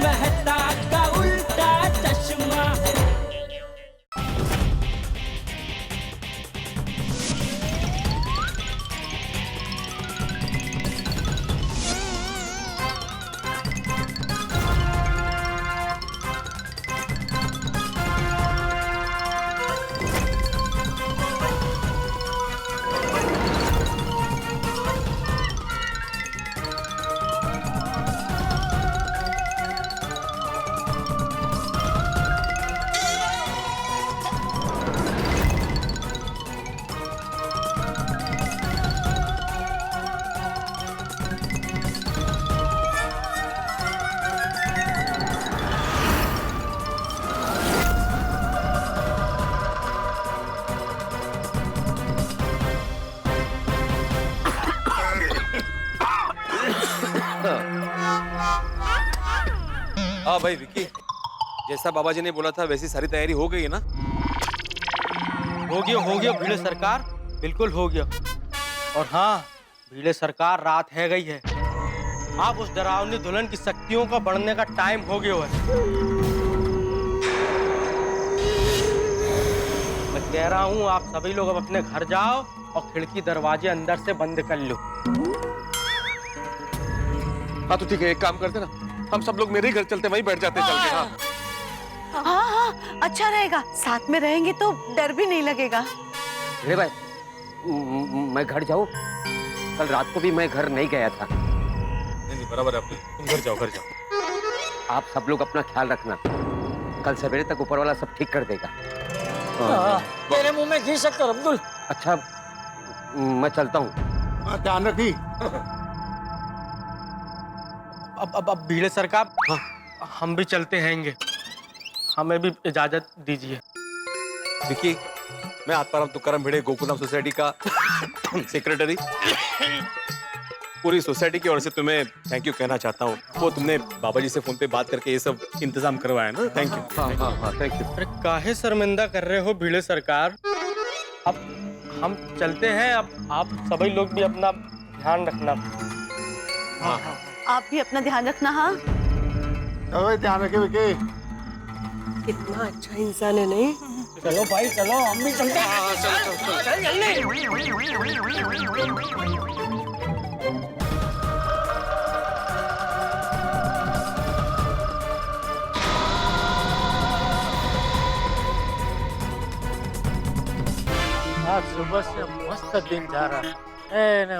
मेहता का उल्टा चश्मा। हाँ भाई विकी, जैसा बाबा जी ने बोला था वैसी सारी तैयारी हो गई है ना? हो गया भिड़े सरकार, बिल्कुल हो गया। और हाँ भिड़े सरकार, रात है गई है। आप उस डरावनी दुल्हन की शक्तियों का बढ़ने का टाइम हो गया है। मैं कह रहा हूँ आप सभी लोग अब अपने घर जाओ और खिड़की दरवाजे अंदर से बंद कर लो। हाँ तो ठीक है, एक काम करते ना, हम सब लोग मेरे ही घर चलते, वहीं बैठ जाते चल के। हाँ हाँ, अच्छा रहेगा, साथ में रहेंगे तो डर भी नहीं लगेगा। अरे भाई, मैं घर जाऊँ? कल रात को भी मैं घर नहीं गया था। नहीं बराबर है, तुम घर जाओ, घर जाओ। आप सब लोग अपना ख्याल रखना, कल सवेरे तक ऊपर वाला सब ठीक कर देगा। तेरे मुंह में घी शक्कर अब्दुल। अच्छा मैं चलता हूँ। ध्यान रखी। अब भिड़े सरकार, हाँ, हम भी चलते हैंगे, हमें भी इजाजत दीजिए। विकी, मैं आत्माराम तुकाराम भिड़े गोकुलम सोसाइटी का सेक्रेटरी पूरी सोसाइटी की ओर से तुम्हें थैंक यू कहना चाहता हूँ। वो तुमने बाबा जी से फोन पे बात करके ये सब इंतजाम करवाया ना, थैंक यू। हाँ थैंक यू। अरे काहे शर्मिंदा कर रहे हो भिड़े सरकार? अब हम चलते हैं, अब आप सभी लोग भी अपना ध्यान रखना। हाँ आप भी अपना ध्यान रखना। हाँ ध्यान रखे विकी। कितना अच्छा इंसान है, नहीं? चलो भाई चलो, हम भी चलते हैं। चल जल्दी। आज सुबह से मस्त दिन जा रहा है।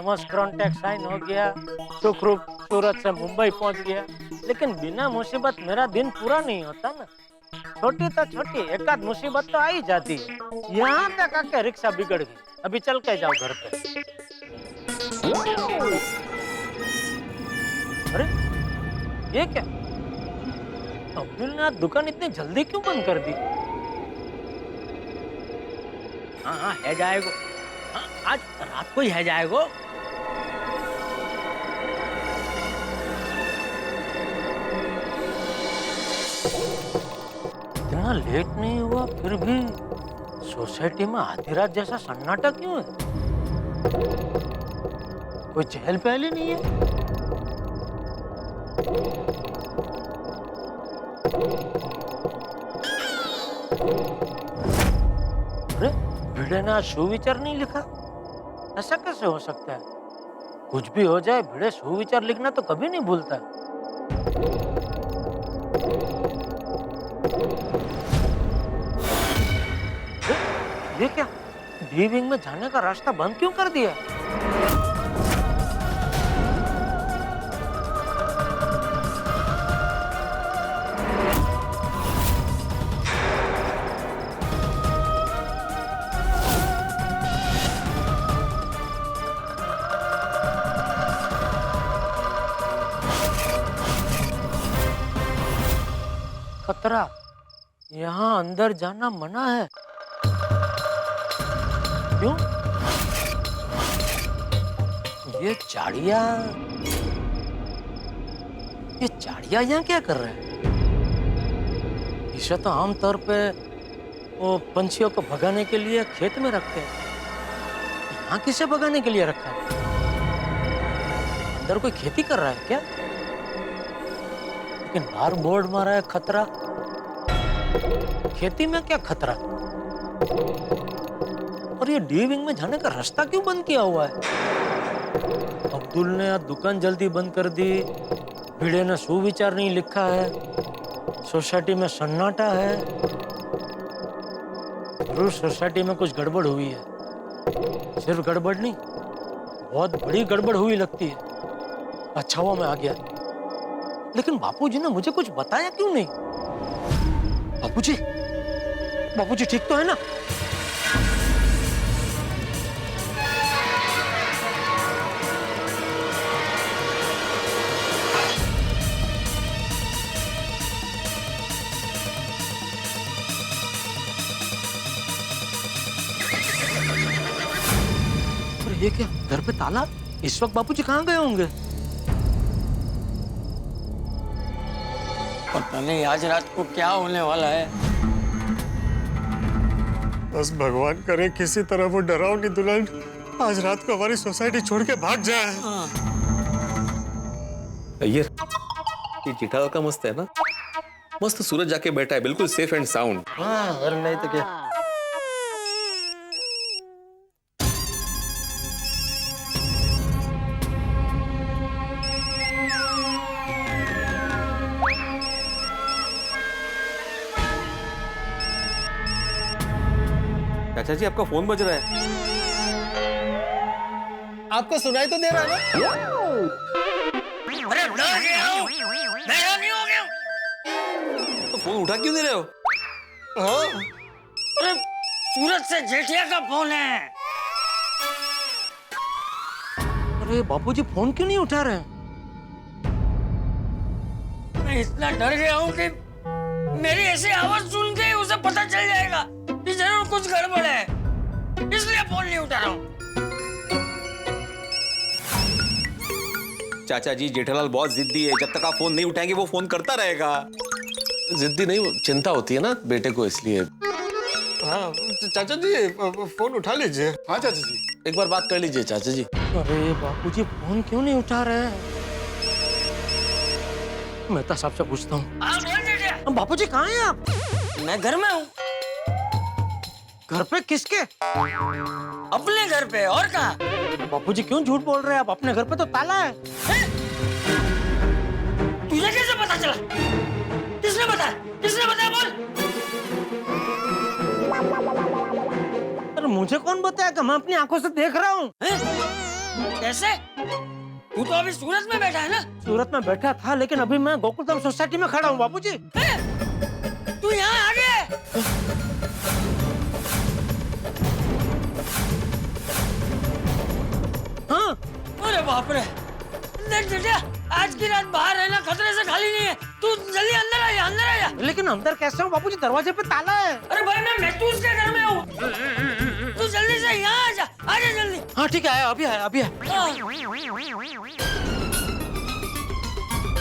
मस्त कॉन्टैक्ट साइन हो गया, सुखरूप सूरत से मुंबई पहुंच गया। लेकिन बिना मुसीबत मेरा दिन पूरा नहीं होता ना। छोटी तो छोटी एक आध मुसीबत तो आ ही जाती है। यहाँ तक आके रिक्शा बिगड़ गई। अभी चल के जाओ घर पे। अरे ये क्या, अब्दुल ने आज दुकान इतनी जल्दी क्यों बंद कर दी? हाँ है जाएगा, हाँ, आज रात को ही है जाएगा। इतना लेट नहीं हुआ फिर भी सोसाइटी में आधी रात जैसा सन्नाटा क्यों है? कोई चहल पहल ही नहीं है। अरे भिड़े ने आज सुविचार नहीं लिखा, ऐसा कैसे हो सकता है? कुछ भी हो जाए भिड़े सुविचार लिखना तो कभी नहीं भूलता। ये क्या, डी विंग में जाने का रास्ता बंद क्यों कर दिया? खतरा, यहाँ अंदर जाना मना है। क्यों? ये चाड़िया यहाँ क्या कर रहे हैं? इसे तो आमतौर पे वो पंछियों को भगाने के लिए खेत में रखते हैं। यहाँ किसे भगाने के लिए रखा है? अंदर कोई खेती कर रहा है क्या? लेकिन बाहर बोर्ड मारा है खतरा। खेती में क्या खतरा? और ये डी विंग में जाने का रास्ता क्यों बंद किया हुआ है? अब्दुल ने आज दुकान जल्दी बंद कर दी, भिड़े ने सुविचार नहीं लिखा है, सोसाइटी में सन्नाटा है। जरूर सोसाइटी में कुछ गड़बड़ हुई है। सिर्फ गड़बड़ नहीं, बहुत बड़ी गड़बड़ हुई लगती है। अच्छा हुआ मैं आ गया, लेकिन बापूजी ने मुझे कुछ बताया क्यों नहीं? बापूजी, बापूजी ठीक तो है ना? ये क्या, घर पे ताला? इस वक्त बापूजी कहाँ गए होंगे? पता नहीं आज रात को क्या होने वाला है। बस भगवान करे किसी तरह वो डरावनी दुल्हन आज रात को हमारी सोसाइटी छोड़ के भाग जाए। ये जेठालाल का मस्त है ना, मस्त सूरज जाके बैठा है, बिल्कुल सेफ एंड साउंड। हाँ, और नहीं तो क्या। चाचा जी आपका फोन बज रहा है। आपको सुनाई तो दे रहा है ना? अरे डर गया हूँ, मैं नहीं हो गया। तो फोन उठा क्यों दे रहे हो? अरे सूरज से जेठिया का फोन है। अरे बापूजी फोन क्यों नहीं उठा रहे हैं? मैं इतना डर गया हूँ कि मेरी ऐसी आवाज सुन के ही उसे पता चल जाएगा कि जरूर कुछ गड़बड़ है, इसलिए फोन नहीं उठा रहा हूँ। चाचा जी जेठालाल बहुत जिद्दी है, जब तक आप फोन नहीं उठाएंगे वो फोन करता रहेगा। जिद्दी नहीं, चिंता होती है ना बेटे को, इसलिए। हाँ चाचा जी फोन उठा लीजिए। हाँ चाचा जी, एक बार बात कर लीजिए चाचा जी। अरे बापूजी फोन क्यों नहीं उठा रहे हैं? मैं तो सबसे पूछता हूँ। हाँ बोल जेठिया। बापूजी कहाँ हैं आप? मैं घर में हूँ। घर पे किसके? अपने घर पे, और कहाँ? बापूजी क्यों झूठ बोल रहे हैं आप? अपने घर पे तो ताला है। तुझे कैसे पता चला? किसने बताया? किसने बताया बोल? अरे मुझे कौन बताएगा? मैं अपनी आंखों से देख रहा हूँ। कैसे? तू तो अभी सूरत में बैठा है ना? सूरत में बैठा था, लेकिन अभी मैं गोकुलधाम सोसाइटी में खड़ा हूँ बापूजी। तू यहाँ आ गया? हाँ। अरे बाप रे! देख जेठिया, आज की रात बाहर रहना खतरे से खाली नहीं है। तू जल्दी अंदर आ जा, अंदर आ जा। लेकिन अंदर कैसे हूँ बापूजी? दरवाजे पे ताला है। अरे भाई मैं महतूस के घर में हूँ। तू जल्दी से यहाँ आ जा जल्दी। हाँ ठीक है, अभी आया, अभी आया।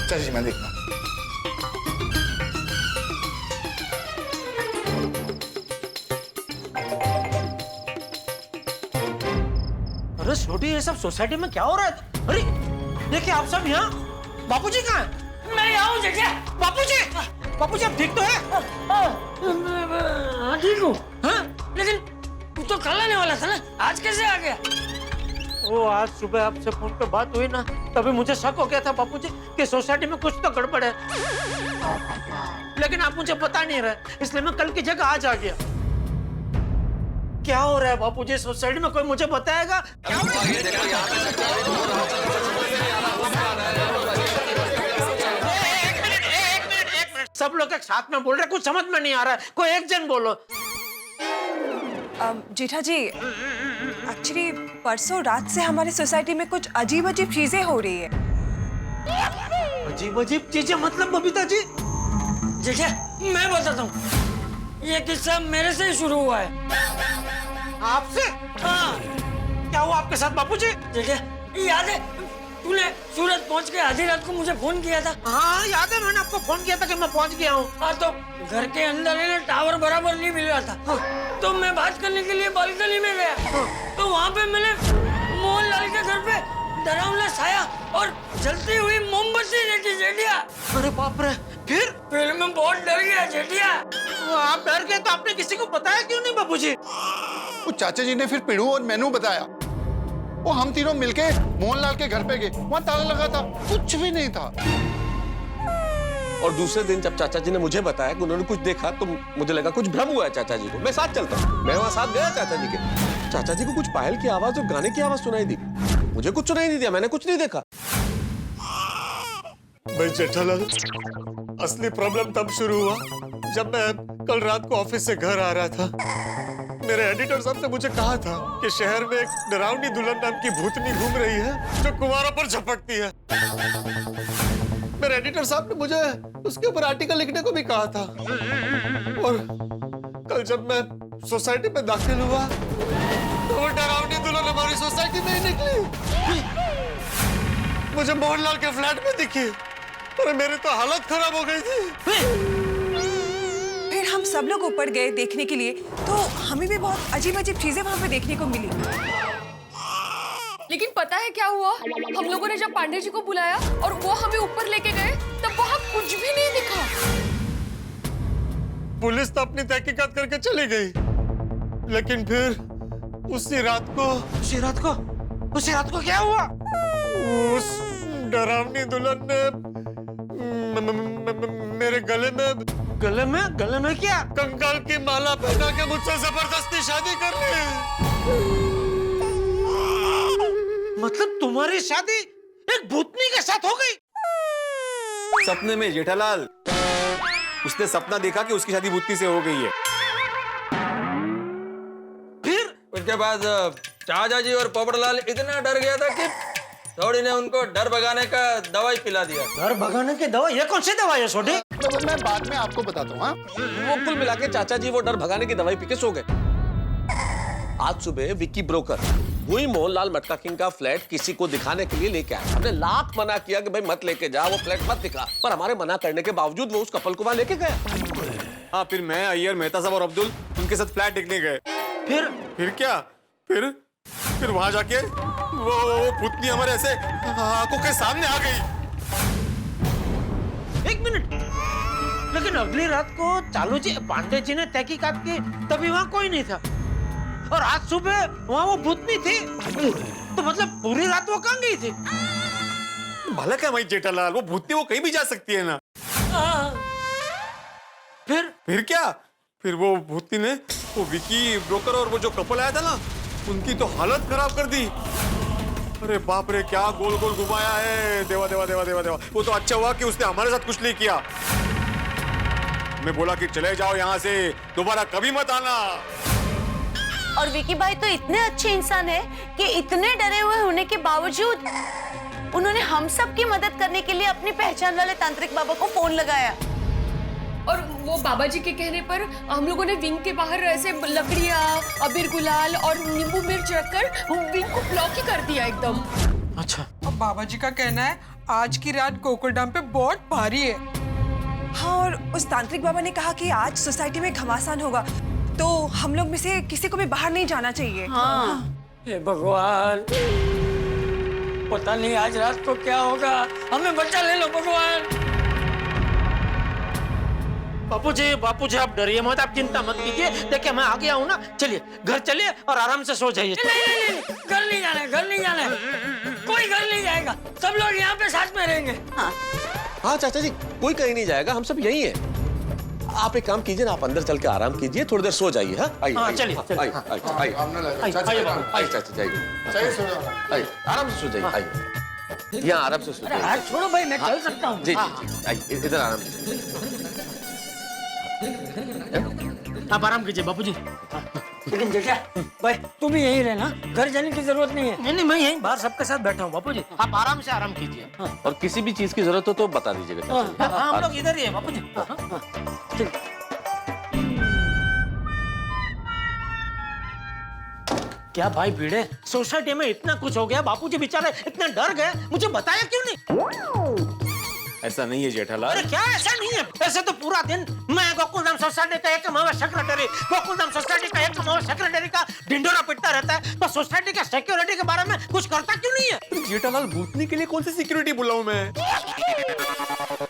चाचा जी मैं देखता हूँ। अरे छोटी, ये सब सोसाइटी में क्या हो रहा है? अरे देखिए आप सब यहाँ। बापूजी कहाँ है? मैं यहाँ हूँ जेठिया। बापूजी, बापूजी आप ठीक तो है? हाँ ठीक हूँ। हाँ लेकिन तू तो कल आने वाला था ना, आज कैसे आ गया? वो आज सुबह आपसे फोन पे बात हुई ना, तभी मुझे शक हो गया था बापूजी कि सोसाइटी में कुछ तो गड़बड़ है। लेकिन आप मुझे बता नहीं रहे, इसलिए मैं कल की जगह आज आ गया। क्या हो रहा है बापूजी सोसाइटी में? कोई मुझे बताएगा? सब लोग एक साथ में बोल रहे, कुछ समझ में नहीं आ रहा है। कोई एक जन बोलो। जेठा जी, एक्चुअली परसों रात से हमारी सोसाइटी में कुछ अजीब अजीब चीजें हो रही है। अजीब अजीब चीजें मतलब बबीता जी? जेठिया मैं बताता हूँ, ये किस्सा मेरे से ही शुरू हुआ है। आपसे? हाँ। क्या हुआ आपके साथ बापूजी? जेठिया याद है तूने सूरत पहुँच के आधी रात को मुझे फोन किया था? हाँ याद है, मैंने आपको फोन किया था कि मैं पहुंच गया हूँ। हाँ तो घर के अंदर है ना, टावर बराबर नहीं मिल रहा था। तो मैं बात करने के लिए बालकनी में गया। तो वहाँ पे मैंने मोहन लाल के घर पे डरावना साया और जलती हुई मोमबत्ती देखी जेठिया। अरे बाप रे, फिर मैं बहुत डर गया जेठिया। आप डर गए तो आपने किसी को बताया क्यों नहीं बाबूजी? वो चाचा जी ने फिर पिड़ू और मैनू बताया। वो हम तीनों मिलके मोहनलाल के घर पे गए, वहाँ ताला लगा था, कुछ भी नहीं था। और दूसरे दिन जब चाचा जी ने मुझे बताया कि उन्होंने कुछ देखा तो मुझे लगा कुछ भ्रम हुआ है चाचा जी को। मैं साथ चलता हूँ। मैं वहाँ साथ गया चाचा जी के। चाचा जी को कुछ पायल की आवाज और गाने की आवाज सुनाई दी। मुझे कुछ सुनाई नहीं दिया, मैंने कुछ नहीं देखा। भाई जेठालाल, असली प्रॉब्लम तब शुरू हुआ जब मैं कल रात को ऑफिस से घर आ रहा था। मेरे एडिटर साहब ने मुझे कहा था कि शहर में एक डरावनी दुल्हन नाम की भूतनी घूम रही है जो कुंवारों पर झपकती है। मेरे एडिटर साहब ने मुझे उसके ऊपर आर्टिकल लिखने को भी कहा था। और कल जब मैं सोसाइटी में दाखिल हुआ तो वो डरावनी दुल्हन हमारी सोसाइटी में ही निकली। मुझे मोहनलाल के फ्लैट में दिखी। अरे मेरी तो हालत खराब हो गई थी। फिर हम सब लोग ऊपर गए देखने के लिए, तो हमें भी बहुत अजीब अजीब चीजें वहाँ पे देखने को मिली। लेकिन पता है क्या हुआ? हम लोगों ने जब पांडे जी को बुलाया और वो हमें ऊपर लेके गए, तब वहाँ कुछ भी नहीं दिखा। पुलिस तो अपनी तहकीकात करके चली गई, लेकिन फिर उसी रात को क्या हुआ? उस डरावनी दुल्हन ने मेरे गले में क्या? कंकाल की माला पहना के मुझसे जबरदस्ती शादी कर ली। मतलब तुम्हारी शादी एक भूतनी के साथ हो गई? सपने में जेठालाल, उसने सपना देखा कि उसकी शादी भूतनी से हो गई है। फिर उसके बाद चाचा जी और पोपटलाल इतना डर गया था कि थोड़ी ने उनको डर भगाने का दवाई पिला दिया। डर भगाने की दवा? ये कौन सी दवाई है छोटी? मैं बाद में आपको बताता हूँ। वो कुल मिला के चाचा जी वो डर भगाने की दवाई पी के सो गए। आज सुबह विक्की ब्रोकर वही मोहनलाल मटका किंग का फ्लैट किसी को दिखाने के लिए लेके आया। हमने लाख मना किया कि भाई मत लेके जा, वो फ्लैट मत दिखा, पर हमारे मना करने के बावजूद वो उस कपल को वहां लेके गया। हाँ, फिर मैं, अय्यर, मेहता साहब और अब्दुल उनके साथ फ्लैट देखने गए। फिर क्या? फिर वहां जाके वो भूतनी हमारे ऐसे आंखों के सामने आ गई। एक मिनट, लेकिन अगली रात को चालू जी पांडे जी ने तहकीकात की, तभी वहाँ कोई नहीं था, और आज सुबह वहाँ वो भूतनी थी। तो मतलब पूरी रात वो कहाँ गई थी? भला क्या भाई जेठालाल, वो भूतनी वो कहीं भी जा सकती है ना। फिर क्या? फिर वो भूतनी ने वो विकी ब्रोकर और वो जो कपल आया था ना, उनकी तो हालत खराब कर दी। अरे बाप रे, क्या गोल गोल घुमाया है। देवा देवा देवा देवा देवा। वो तो अच्छा हुआ कि उसने हमारे साथ कुछ नहीं किया। मैं बोला कि चले जाओ यहाँ से, दोबारा कभी मत आना। और विकी भाई तो इतने अच्छे इंसान है कि इतने डरे हुए होने के बावजूद उन्होंने हम सब की मदद करने के लिए अपनी पहचान वाले तांत्रिक बाबा को फोन लगाया। और वो बाबा जी के कहने पर हम लोगों ने विंग के बाहर ऐसे लकड़ियाँ, अबीर गुलाल और नींबू मिर्च रखकर विंग को ब्लॉक ही कर दिया एकदम। अच्छा। और बाबा जी का कहना है आज की रात गोकुलधाम पे बहुत भारी है। हाँ, और उस तांत्रिक बाबा ने कहा कि आज सोसाइटी में घमासान होगा, तो हम लोग में से किसी को भी बाहर नहीं जाना चाहिए। हाँ। हे भगवान, पता नहीं आज रात को क्या होगा। हमें बचा ले लो भगवान। बापूजी आप डरिए मत, आप चिंता मत कीजिए। देखिए मैं आ गया हूँ ना, चलिए घर चलिए और आराम से सो जाइए। नहीं, घर नहीं जाना, घर नहीं जाना, कोई घर नहीं जाएगा, सब लोग यहाँ पे साथ में रहेंगे। हाँ चाचा जी, कोई कहीं नहीं जाएगा, हम सब यही हैं। आप एक काम कीजिए ना, आप अंदर चल के आराम कीजिए, थोड़ी देर सो जाइए। हाँ, चलिए आराम से सो जाइए। आइए, यहाँ आराम से सो जाइए। हाथ छोड़ो भाई, मैं चल सकता हूँ। जी, आइए इधर आराम से। आप आराम कीजिए बापूजी। लेकिन जेठा भाई, तुम भी यहीं रहना, घर जाने की जरूरत नहीं है। नहीं, मैं यहीं बाहर सबके साथ बैठा हूँ बापूजी, आप आराम से आराम कीजिए। और किसी भी चीज की जरूरत हो तो बता दीजिएगा। हाँ, हम लोग इधर ही है बापूजी। क्या भाई भिड़े, सोसाइटी में इतना कुछ हो गया, बापूजी बेचारे इतने डर गए, मुझे बताया क्यों नहीं? ऐसा नहीं है जेठालाल। अरे क्या ऐसा नहीं है? ऐसे तो पूरा दिन मैं गोकुलधाम सोसाइटी का एक मावा सेक्रेटरी, गोकुलधाम सोसाइटी का एक मावा सेक्रेटरी का ढिंडोरा पिटता रहता है, तो सोसाइटी का सिक्योरिटी के बारे में कुछ करता क्यों नहीं है? जेठालाल, भूतनी के लिए कौन सी सिक्योरिटी बुलाऊं मैं?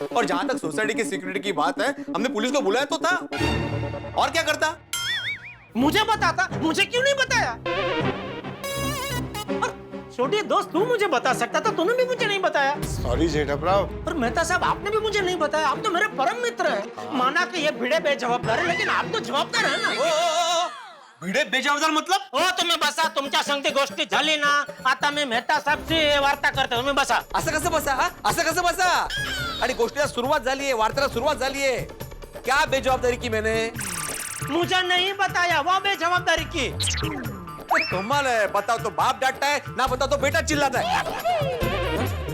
और जहां तक सोसाइटी की सिक्योरिटी की बात है, हमने पुलिस को बुलाया तो था, और क्या करता? मुझे बताता, मुझे क्यों नहीं बताया? छोटे दोस्त, तू मुझे बता सकता था, तूने भी मुझे नहीं बताया। सॉरी जेठाराव। और मेहता साहब, आपने भी मुझे नहीं बताया। आप तो मेरे परम मित्र हैं। माना कि ये भिड़े बेजवाबदार है, लेकिन आप तो जवाबदार है ना। भिडे बेजवाबदार मतलब? हो तुम्ही बसा, तुमच्या संगती गोष्टी झाली ना, आता मी मेहता साहेबची वार्ता करते, तुम्ही बसा. असं कसं बसा? असं कसं बसा? आणि गोष्टीला सुरुवात झालीये, वार्तेला सुरुवात झालीये. क्या बेजवाबदारी की मैंने? मुझे नहीं बताया, वो बेजवाबदारी की. कमाल है, बताओ तो बाप डांटता है, ना बताओ तो बेटा चिल्लाता है.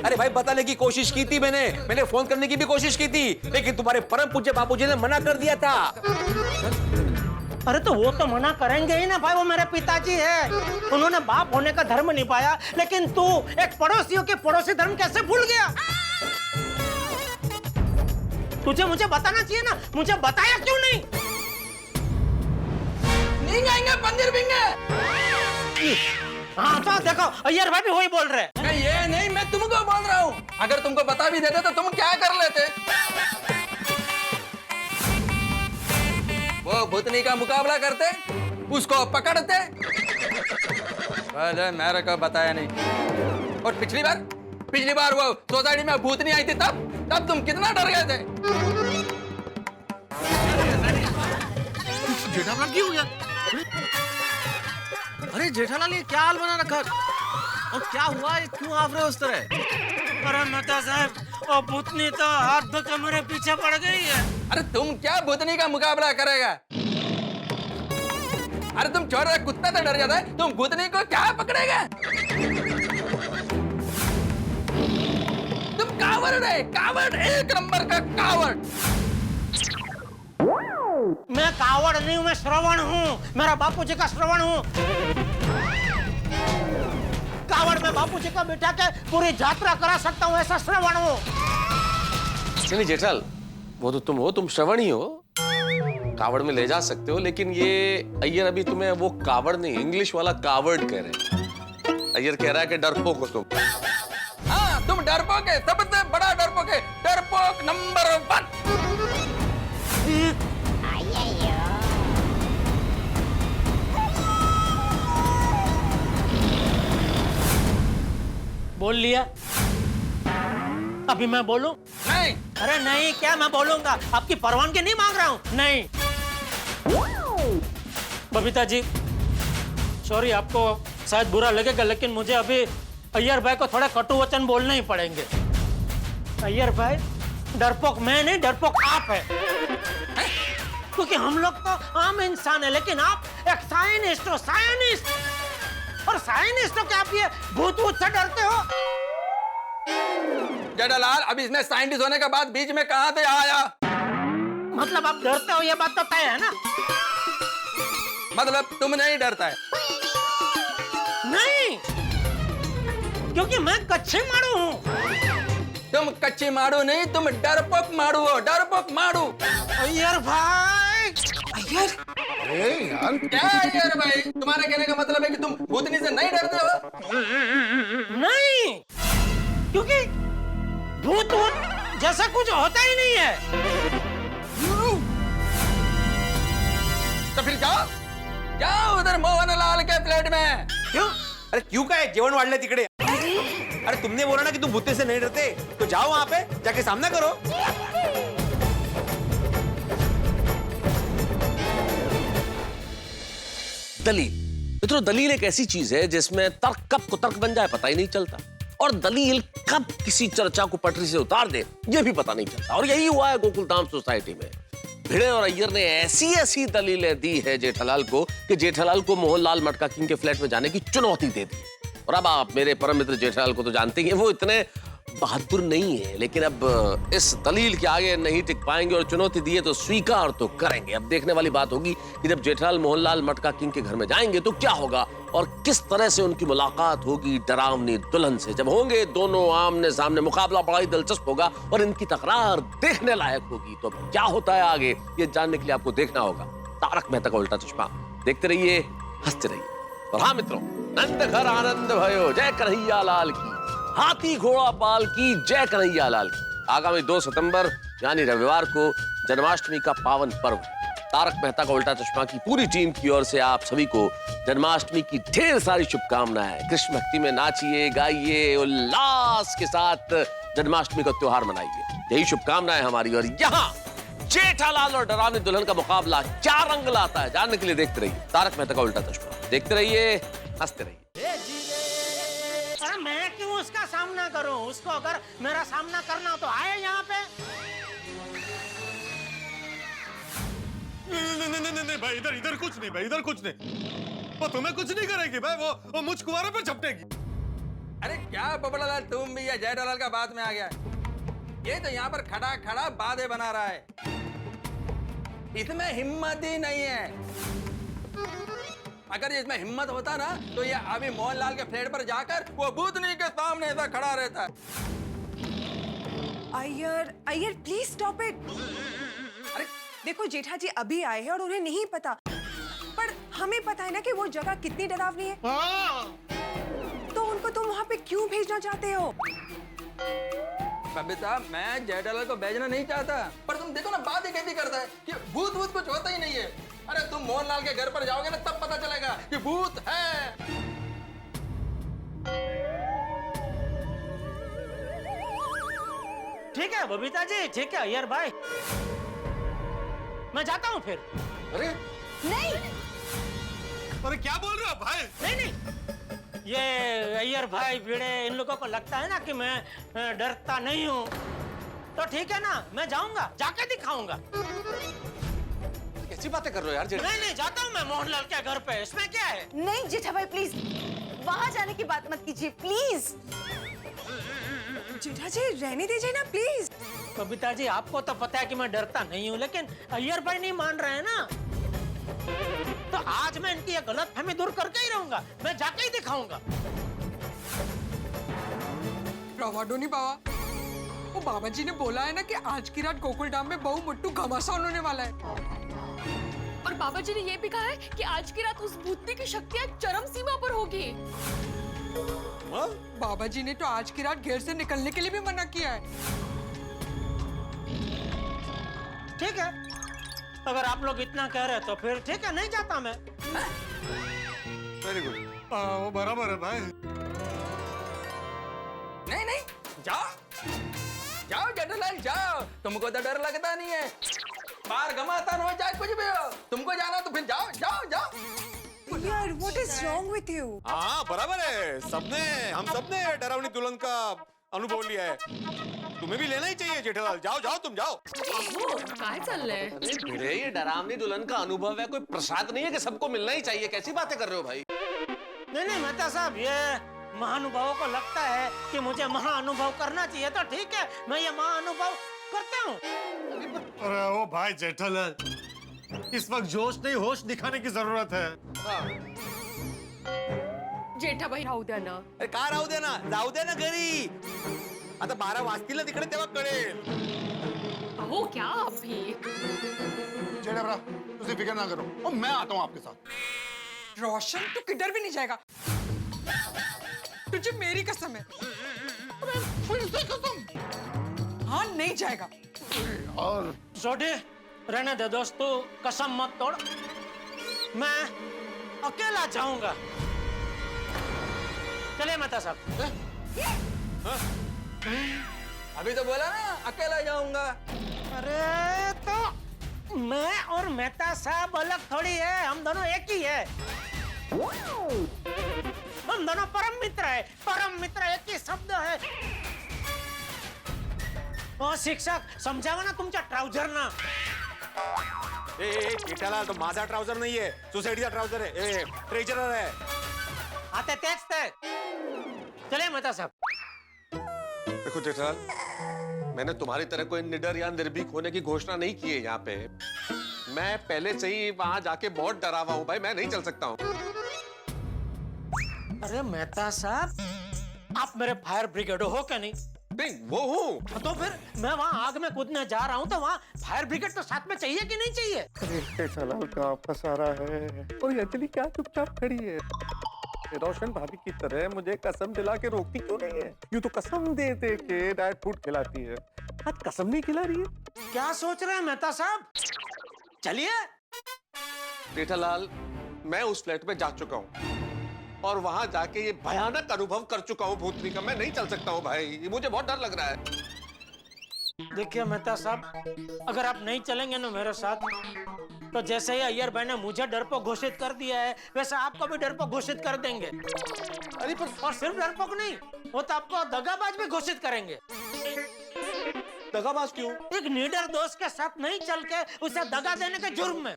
अरे भाई, बताने की कोशिश की थी मैंने फोन करने की भी कोशिश की थी, लेकिन तुम्हारे परम पूज्य बापूजी ने मना कर दिया था. अरे तो वो तो मना करेंगे ही ना भाई, वो मेरे पिताजी है, उन्होंने बाप होने का धर्म निभाया, लेकिन तू एक पड़ोसियों के पड़ोसी धर्म कैसे भूल गया? तुझे मुझे बताना चाहिए ना, मुझे बताया क्यों नहीं? नहीं आएंगे पंदिर बिंगे। हाँ तो देखो, अय्यर भाई भी वही बोल रहे हैं। ये नहीं, मैं तुमको बोल रहा हूँ, अगर तुमको बता भी देते तो तुम क्या कर लेते? वो भूतनी का मुकाबला करते, उसको पकड़ते। अरे मेरे को बताया नहीं। और पिछली बार वो सोसाइटी में भूतनी आई थी, तब तुम कितना डर गए थे? जेठालाल क्यों हो गया? अरे जेठालाल, ये क्या हाल बना रखा? और क्या हुआ? क्यों आप रहे उस तरह? अरे मेहता साहब, वो भूतनी तो हाथ धो के मेरे पीछे पड़ गई है। अरे तुम क्या भूतनी का मुकाबला करेगा? अरे तुम छोटा कुत्ता तो डर जाता है, तुम भूतनी को क्या पकड़ेगा? तुम कावड़ है, कावड़, एक नंबर का कावड़। मैं कावड़ नहीं हूँ, मैं श्रवण हूँ, मेरा बापूजी का श्रवण हूँ। कावड़ में बापूजी को बिठा के पूरी यात्रा करा सकता हूँ, ऐसा श्रवण हूँ। नहीं जेठालाल, वो तो तुम हो, तुम श्रवण ही हो, कावड़ में ले जा सकते हो, लेकिन ये अय्यर अभी तुम्हें वो कावड़ नहीं, इंग्लिश वाला कावड़ कह रहे हैं। अय्यर कह रहा है कि डरपोक हो तुम। हाँ, तुम डरपोक है, सबसे बड़ा डरपोक है, डरपोक नंबर 1। बोल लिया, अभी मैं बोलूं? नहीं। अरे नहीं, क्या मैं बोलूंगा? आपकी परवानगी नहीं मांग रहा हूं। नहीं बबीता जी, सॉरी, आपको शायद बुरा लगेगा, लेकिन मुझे अभी अय्यर भाई को थोड़ा कटु वचन बोलने ही पड़ेंगे। अय्यर भाई, डरपोक मैं नहीं, डरपोक आप है। क्योंकि हम लोग तो आम इंसान है, लेकिन आप एक साइंटिस्ट हो, साइंटिस्ट। और साइंटिस्ट हो क्या आप ये भूत से डरते हो? जेठालाल, अब इसमें साइंटिस्ट होने के बाद बीच में कहां से आया? मतलब आप डरते हो, ये बात तो तय है ना? मतलब तुम नहीं डरता है? नहीं, क्योंकि मैं कच्चे मारू हूँ। तुम कच्ची मारू नहीं, तुम डरपोक मारू हो, डरपोक मारू। अय्यर भाई, अय्यर, अरे यार, क्या अय्यर भाई? तुम्हारे कहने का मतलब है कि तुम भूतनी से नहीं डरते हो? नहीं, क्योंकि भूत जैसा कुछ होता ही नहीं है। तो फिर जाओ उधर मोहनलाल के फ्लैट में। क्यों? अरे क्यों का है? जेवण वाढले तिकडे. अरे तुमने बोला ना कि तुम भूते से नहीं डरते, तो जाओ वहां पे, जाके सामना करो. दलील, मित्रों, दलील एक ऐसी चीज है जिसमें तर्क कब कुतर्क बन जाए पता ही नहीं चलता, और दलील कब किसी चर्चा को पटरी से उतार दे ये भी पता नहीं चलता। और यही हुआ है गोकुलधाम सोसाइटी में। भिड़े और अय्यर ने ऐसी ऐसी दलीलें दी है जेठालाल को कि जेठालाल को मोहनलाल मटका किंग के फ्लैट में जाने की चुनौती दे दी। और अब आप मेरे परम मित्र जेठालाल को तो जानते ही हैं, वो इतने बहादुर नहीं है, लेकिन अब इस दलील के आगे नहीं टिक पाएंगे और चुनौती दिए तो स्वीकार तो करेंगे। अब देखने वाली बात होगी कि जब जेठालाल मोहनलाल मटका किंग के घर में जाएंगे तो क्या होगा और किस तरह से उनकी मुलाकात होगी डरावनी दुल्हन से। जब होंगे दोनों आमने सामने, मुकाबला बड़ा ही दिलचस्प होगा और इनकी तकरार देखने लायक होगी। तो क्या होता है आगे, ये जानने के लिए आपको देखना होगा तारक मेहता का उल्टा चश्मा। देखते रहिए, हंसते रहिए। और हाँ मित्रों, नंद घर आनंद भयो, जय कन्हैया लाल की, हाथी घोड़ा पाल की, जय कन्हैया लाल की। आगामी 2 सितंबर यानी रविवार को जन्माष्टमी का पावन पर्व। तारक मेहता का उल्टा चश्मा की पूरी टीम की ओर से आप सभी को जन्माष्टमी की ढेर सारी शुभकामनाएं। कृष्ण भक्ति में नाचिए, गाइए, उल्लास के साथ जन्माष्टमी का त्योहार मनाइए, यही शुभकामनाएं हमारी। और यहाँ जेठालाल और डरावनी दुल्हन का मुकाबला क्या रंग लाता है, जानने के लिए देखते रहिए तारक मेहता का उल्टा चश्मा। देखते रहिए, हंसते रहिए। मैं क्यों उसका सामना करूं? उसको अगर मेरा सामना करना हो तो आए यहाँ पे। नहीं भाई, इधर कुछ नहीं भाई, इधर कुछ नहीं। वो तुम्हें कुछ नहीं करेगी भाई, वो मुझ कुंवारे पर झपटेगी। अरे क्या पोपड़लाल, तुम भी या जेठालाल का बात में आ गया? ये तो यहाँ पर खड़ा खड़ा बातें बना रहा है, इसमें हिम्मत ही नहीं है। अगर इसमें हिम्मत होता ना तो ये अभी मोहनलाल के फ्लैट पर जाकर वो भूतनी के सामने ऐसा खड़ा रहता है। Iyer please stop it. अरे देखो, जेठा जी अभी आए हैं और उन्हें नहीं पता, पर हमें पता है ना कि वो जगह कितनी डरावनी है। तो उनको तुम वहाँ पे क्यों भेजना चाहते हो? बबीता, मैं जेठालाल को भेजना नहीं चाहता, पर तुम देखो ना बात ही कैसी करता है कि भूत कुछ होता ही नहीं है। अरे तुम मोहनलाल के घर पर जाओगे ना तब पता चलेगा कि भूत है। ठीक है बबीता जी, ठीक है अय्यर भाई, मैं जाता हूँ फिर। अरे नहीं, अरे क्या बोल रहे हो भाई? नहीं, ये अय्यर भाई भिड़े, इन लोगों को लगता है ना कि मैं डरता नहीं हूँ, तो ठीक है ना, मैं जाऊंगा, जाके दिखाऊंगा। कैसी बातें कर रहे हो यार? नहीं, जाता हूँ मैं मोहनलाल के घर पे, इसमें क्या है? नहीं जेठा भाई प्लीज, वहाँ जाने की बात मत कीजिए प्लीज। जेठा जी रहने दीजिए ना प्लीज। बबीता जी, आपको तो पता है कि मैं डरता नहीं हूँ, लेकिन अय्यर भाई नहीं मान रहे हैं ना, तो आज मैं इनकी ये गलतफहमी दूर करके ही रहूंगा, मैं जाके ही दिखाऊंगा। रवाडो नहीं बाबा, वो बाबा जी ने बोला है ना कि आज की रात गोकुल धाम में बहु मुट्टू घमासान होने वाला है। और बाबा जी ने ये भी कहा है कि आज की रात उस भूतनी की शक्तियां चरम सीमा पर होगी। बाबा जी ने तो आज की रात घेर से निकलने के लिए भी मना किया है। ठीक है, अगर आप लोग इतना कह रहे हैं तो फिर ठीक है, नहीं जाता मैं। वेरी गुड, वो बराबर है भाई। नहीं, जाओ जाओ जेठालाल जाओ, तुमको तो डर लगता नहीं है। बाहर घमासान हो चाहे कुछ भी हो, तुमको जाना तो फिर जाओ जाओ जाओ। यार what is wrong with you? हाँ बराबर है, हम सबने डरावनी दुल्हन का अनुभव लिया है, तुम्हें भी लेना ही चाहिए जेठालाल। जाओ तुम जाओ। काय चल रहा है? अरे ये डरावनी दुल्हन का अनुभव है, कोई प्रसाद नहीं है कि सबको मिलना ही चाहिए। कैसी बातें कर रहे हो भाई? नहीं मेहता साहब, ये महानुभावों को लगता है कि मुझे महाअनुभव करना चाहिए, तो ठीक है, मैं ये महाअनुभव करता हूँ। अरे ओ भाई जेठालाल, इस वक्त जोश नहीं होश दिखाने की जरूरत है। जेठा भाई राहू द्या ना। अरे का राहू दे ना, जाऊ दे ना घरी, आता 12 वाजतील ना तिकडे, तेव्हा कळेल। हो क्या आप भी? जेठा भरा, तुझे फिक्र ना करो, और मैं आता हूँ आपके साथ। रोशन तू किधर भी नहीं जाएगा, तुझे मेरी कसम है। हाँ नहीं जाएगा। और जोडी, रहने दे दोस्त, तू कसम मत तोड़, मैं अकेला जाऊंगा। चलिए मेहता साहब। अभी तो बोला ना अकेला जाऊंगा। अरे तो मैं और मेहता साहब अलग थोड़ी है, हम दोनों एक ही है। हम दोनों परम मित्र है, परम मित्र एक ही शब्द है। ओ शिक्षक, समजावा ना तुमच्या ट्राउजर ना। जेठालाल, तो माझा ट्राउजर नहीं है, सोसाइटीचा ट्राउजर है, ट्रेजरर है। आता तेच ते। चलिए मेहता साहब। देखो जेठालाल, मैंने तुम्हारी तरह कोई निडर या निर्भीक होने की घोषणा नहीं की है यहाँ पे। मैं पहले से ही वहां जाके बहुत डरा हुआ हूँ भाई, मैं नहीं चल सकता हूँ। अरे मेहता साहब, आप मेरे फायर ब्रिगेड हो क्या नहीं? नहीं, वो हूँ। तो फिर मैं वहाँ आग में कूदने जा रहा हूँ, तो वहाँ फायर ब्रिगेड तो साथ में चाहिए कि नहीं चाहिए? अरे जेठालाल कहाँ फंसा रहा है, और अंजलि क्या चुपचाप खड़ी है? रोशन भाभी की तरह मुझे कसम दिला के रोकती क्यों नहीं है? यूं तो कसम दे दे के डाइट फूड खिलाती है, आज कसम नहीं खिला रही है। क्या सोच रहे हैं मेहता साहब? चलिए। जेठालाल, मैं उस फ्लैट में जा चुका हूँ और वहां जाके ये भयानक अनुभव कर चुका हूँ भूतनी का। मैं नहीं चल सकता हूँ भाई, मुझे बहुत डर लग रहा है। देखिए मेहता साहब, अगर आप नहीं चलेंगे ना मेरे साथ, तो जैसे ही अय्यर भाई ने मुझे डरपोक घोषित कर दिया है, वैसे आपको भी डरपोक घोषित कर देंगे। अरे पर और सिर्फ डरपोक नहीं, वो तो आपको दगाबाज भी घोषित करेंगे। दगाबाज क्यों? एक निडर दोस्त के साथ नहीं चल के उसे दगा देने के जुर्म में।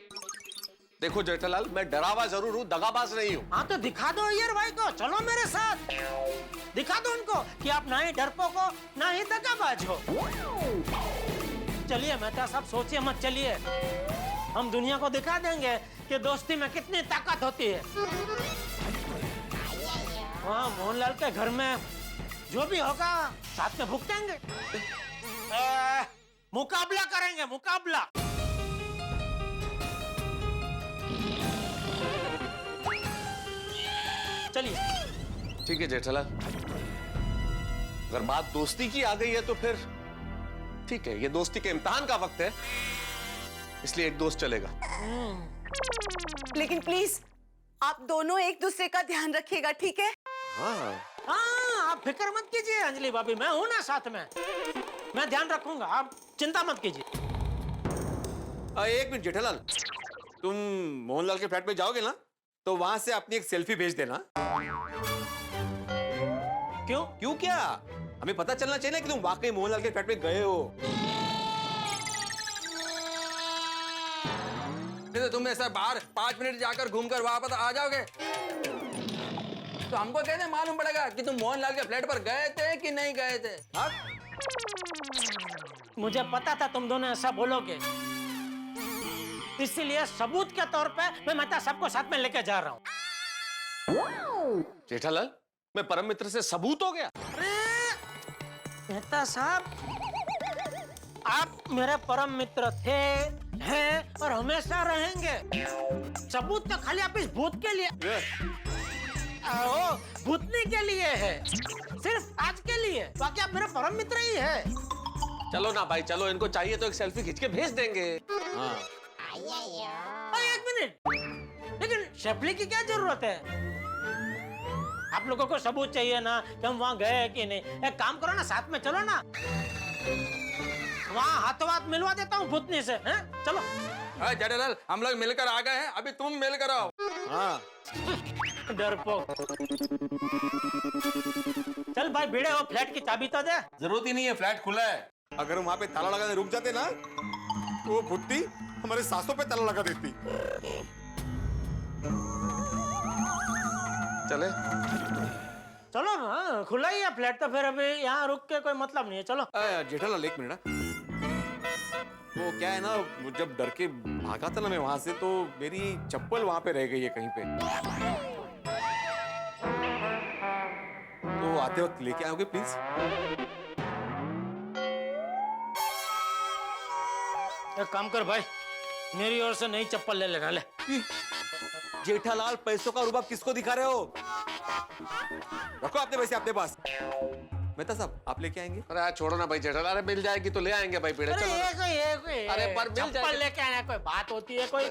देखो जेठालाल, मैं डरावा जरूर हूँ, दगाबाज नहीं हूँ। हाँ तो दिखा दो अय्यर भाई को, चलो मेरे साथ, दिखा दो उनको कि आप ना ही डरपोक हो ना ही दगाबाज हो। चलिए मेहता साहब, सोचिए मत, चलिए। हम दुनिया को दिखा देंगे कि दोस्ती में कितनी ताकत होती है। वहाँ मोहनलाल के घर में जो भी होगा साथ में भुगतेंगे, मुकाबला करेंगे, मुकाबला। चलिए। ठीक है जेठालाल, अगर बात दोस्ती की आ गई है तो फिर ठीक है, ये दोस्ती के इम्तिहान का वक्त है, इसलिए एक दोस्त चलेगा। लेकिन प्लीज आप दोनों एक दूसरे का ध्यान रखिएगा, ठीक है? हाँ आप फिक्र मत कीजिए अंजलि भाभी, मैं हूं ना साथ में, मैं ध्यान रखूंगा, आप चिंता मत कीजिए। एक मिनट जेठालाल, तुम मोहनलाल के फ्लैट में जाओगे ना, तो वहां से अपनी एक सेल्फी भेज देना। क्यों? क्यों क्या? हमें पता चलना चाहिए ना कि तुम वाकई मोहनलाल के फ्लैट में गए हो। नहीं तो तुम ऐसा बाहर 5 मिनट जाकर घूमकर वापस आ जाओगे तो हमको कैसे मालूम पड़ेगा कि तुम मोहनलाल के फ्लैट पर गए थे कि नहीं गए थे? हाँ? मुझे पता था तुम दोनों ऐसा बोलोगे, इसीलिए सबूत के तौर पे मैं मेहता सबको साथ में लेके जा रहा हूँ। जेठालाल, मैं परम मित्र से सबूत हो गया। मेहता साहब, आप मेरे परम मित्र थे, हैं और हमेशा रहेंगे। सबूत तो खाली आप इस भूत के लिए, ओ, भूतनी के लिए है, सिर्फ आज के लिए, बाकी आप मेरे परम मित्र ही है। चलो ना भाई, चलो, इनको चाहिए तो एक सेल्फी खींच के भेज देंगे। हाँ। एक मिनट, लेकिन शेफली की क्या जरूरत है? आप लोगों को सबूत चाहिए ना कि हम वहाँ गए कि नहीं। एक काम करो ना, साथ में चलो ना, वहाँ हाथों हाथ मिलवा देता हूँ भूतनी से, हैं? चलो। जेठालाल, हम लोग मिलकर आ गए हैं, अभी तुम मिलकर आओ। हाँ। डरपोक। चल भाई, भिड़े हो, फ्लैट की चाबी तो दे। जरूरत ही नहीं है, फ्लैट खुला है। अगर हम वहां पे ताला लगाने रुक जाते ना, तो वो भुट्टी हमारे सांसों पे ताला लगा देती। चले चलो ना, खुला ही है फ्लैट, तो फिर अभी यहाँ रुक के कोई मतलब नहीं है, चलो। जेठालाल एक मिनट, वो क्या है ना, वो जब डर के भागा था ना मैं वहां से, तो मेरी चप्पल वहां पे रह गई है कहीं पे, तो आते वक्त लेके आओगे प्लीज? एक काम कर भाई, मेरी ओर से नई चप्पल ले लेना, ले। जेठालाल, पैसों का रुबाब किसको दिखा रहे हो? रखो अपने पैसे अपने पास। मेहता साहब, आप लेके आएंगे? अरे यार छोड़ो ना भाई जेठालाल, अरे मिल जाएगी तो ले आएंगे भाई पीड़े। अरे चलो ये कोई अरे पर मिल चप्पल जाएगी। लेके आना कोई बात होती है? कोई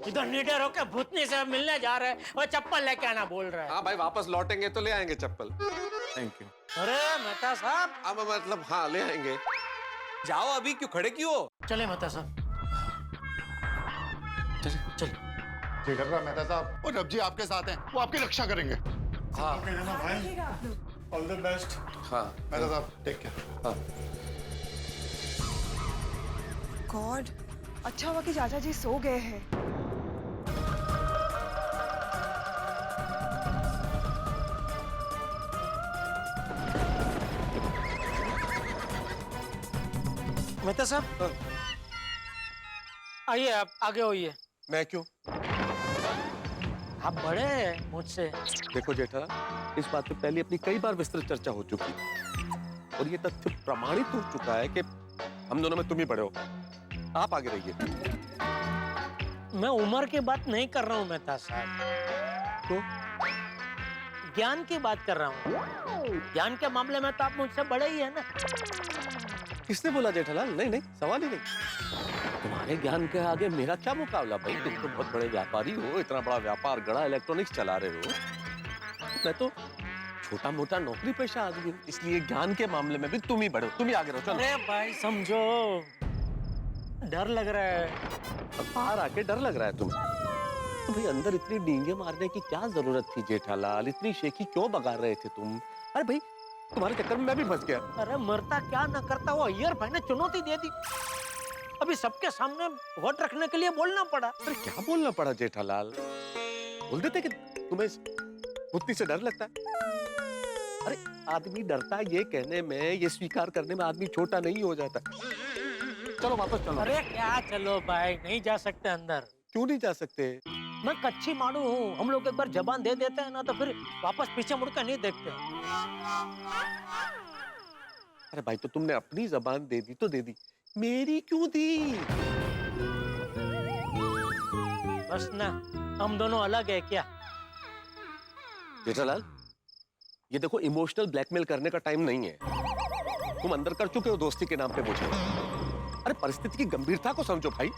इधर निडर होके भूतनी से मिलने जा रहे हैं और चप्पल लेके आना बोल रहा है। हाँ भाई, वापस लौटेंगे तो ले आएंगे चप्पल। Thank you. अरे मेहता साहब, अब मतलब हाँ ले आएंगे। जाओ, अभी क्यों खड़े क्यों हो? चले मेहता साहब, चल। जी डर रहा मेहता साहब, और रब जी आपके साथ हैं, वो आपकी रक्षा करेंगे। हाँ भाई, ऑल द बेस्ट। हाँ मेहता साहब, टेक केयर। हाँ। गॉड, अच्छा हुआ कि चाचा जी सो गए हैं। मेहता साहब आइए, आप आगे होइए। मैं क्यों? आप बड़े हैं मुझसे। देखो जेठा, इस बात पे पहले अपनी कई बार विस्तृत चर्चा हो चुकी है और ये तथ्य प्रमाणित हो चुका है कि हम दोनों में तुम ही बड़े हो। आप आगे रहिए। मैं उम्र की बात नहीं कर रहा हूँ मेहता साहब, तो ज्ञान की बात कर रहा हूँ। ज्ञान के मामले में तो आप मुझसे बड़े ही है ना। किसने बोला जेठालाल? नहीं नहीं, सवाल ही नहीं। तुम्हारे ज्ञान के आगे मेरा क्या मुकाबला भाई? तुम तो बहुत बड़े व्यापारी हो, इतना बड़ा व्यापार गड़ा इलेक्ट्रॉनिक्स चला रहे हो। मैं तो छोटा मोटा नौकरी पेशा आदमी हूँ, इसलिए ज्ञान के मामले में भी तुम ही बड़े हो। तुम ही आगे रहो। चलो। अरे भाई समझो, डर लग रहा है। अब बाहर आके डर लग रहा है तुम्हें? तो भाई अंदर इतनी डींगे मारने की क्या जरूरत थी जेठालाल? इतनी शेखी क्यों बगा रहे थे तुम? अरे भाई तुम्हारे चक्कर में मैं भी फंस गया। अरे मरता क्या न करता, वो अय्यर भाई ने चुनौती दे दी। अभी सबके सामने वोट रखने के लिए बोलना पड़ा। अरे क्या बोलना पड़ा जेठालाल? बोल देते कि तुम्हें भूतनी से डर लगता है। अरे आदमी डरता है ये कहने में, ये स्वीकार करने में आदमी छोटा नहीं हो जाता। चलो वापस चलो। अरे क्या चलो भाई, नहीं जा सकते अंदर। क्यों नहीं जा सकते? मैं कच्ची मारू हूँ। हम लोग एक बार जबान दे देते हैं ना तो फिर वापस पीछे मुड़कर नहीं देखते। अरे भाई तो तुमने अपनी जबान दे दी तो दे दी, मेरी क्यों दी? बस ना, हम दोनों अलग है क्या? जेठालाल ये देखो, इमोशनल ब्लैकमेल करने का टाइम नहीं है। तुम अंदर कर चुके हो दोस्ती के नाम पे मुझे। अरे परिस्थिति की गंभीरता को समझो भाई।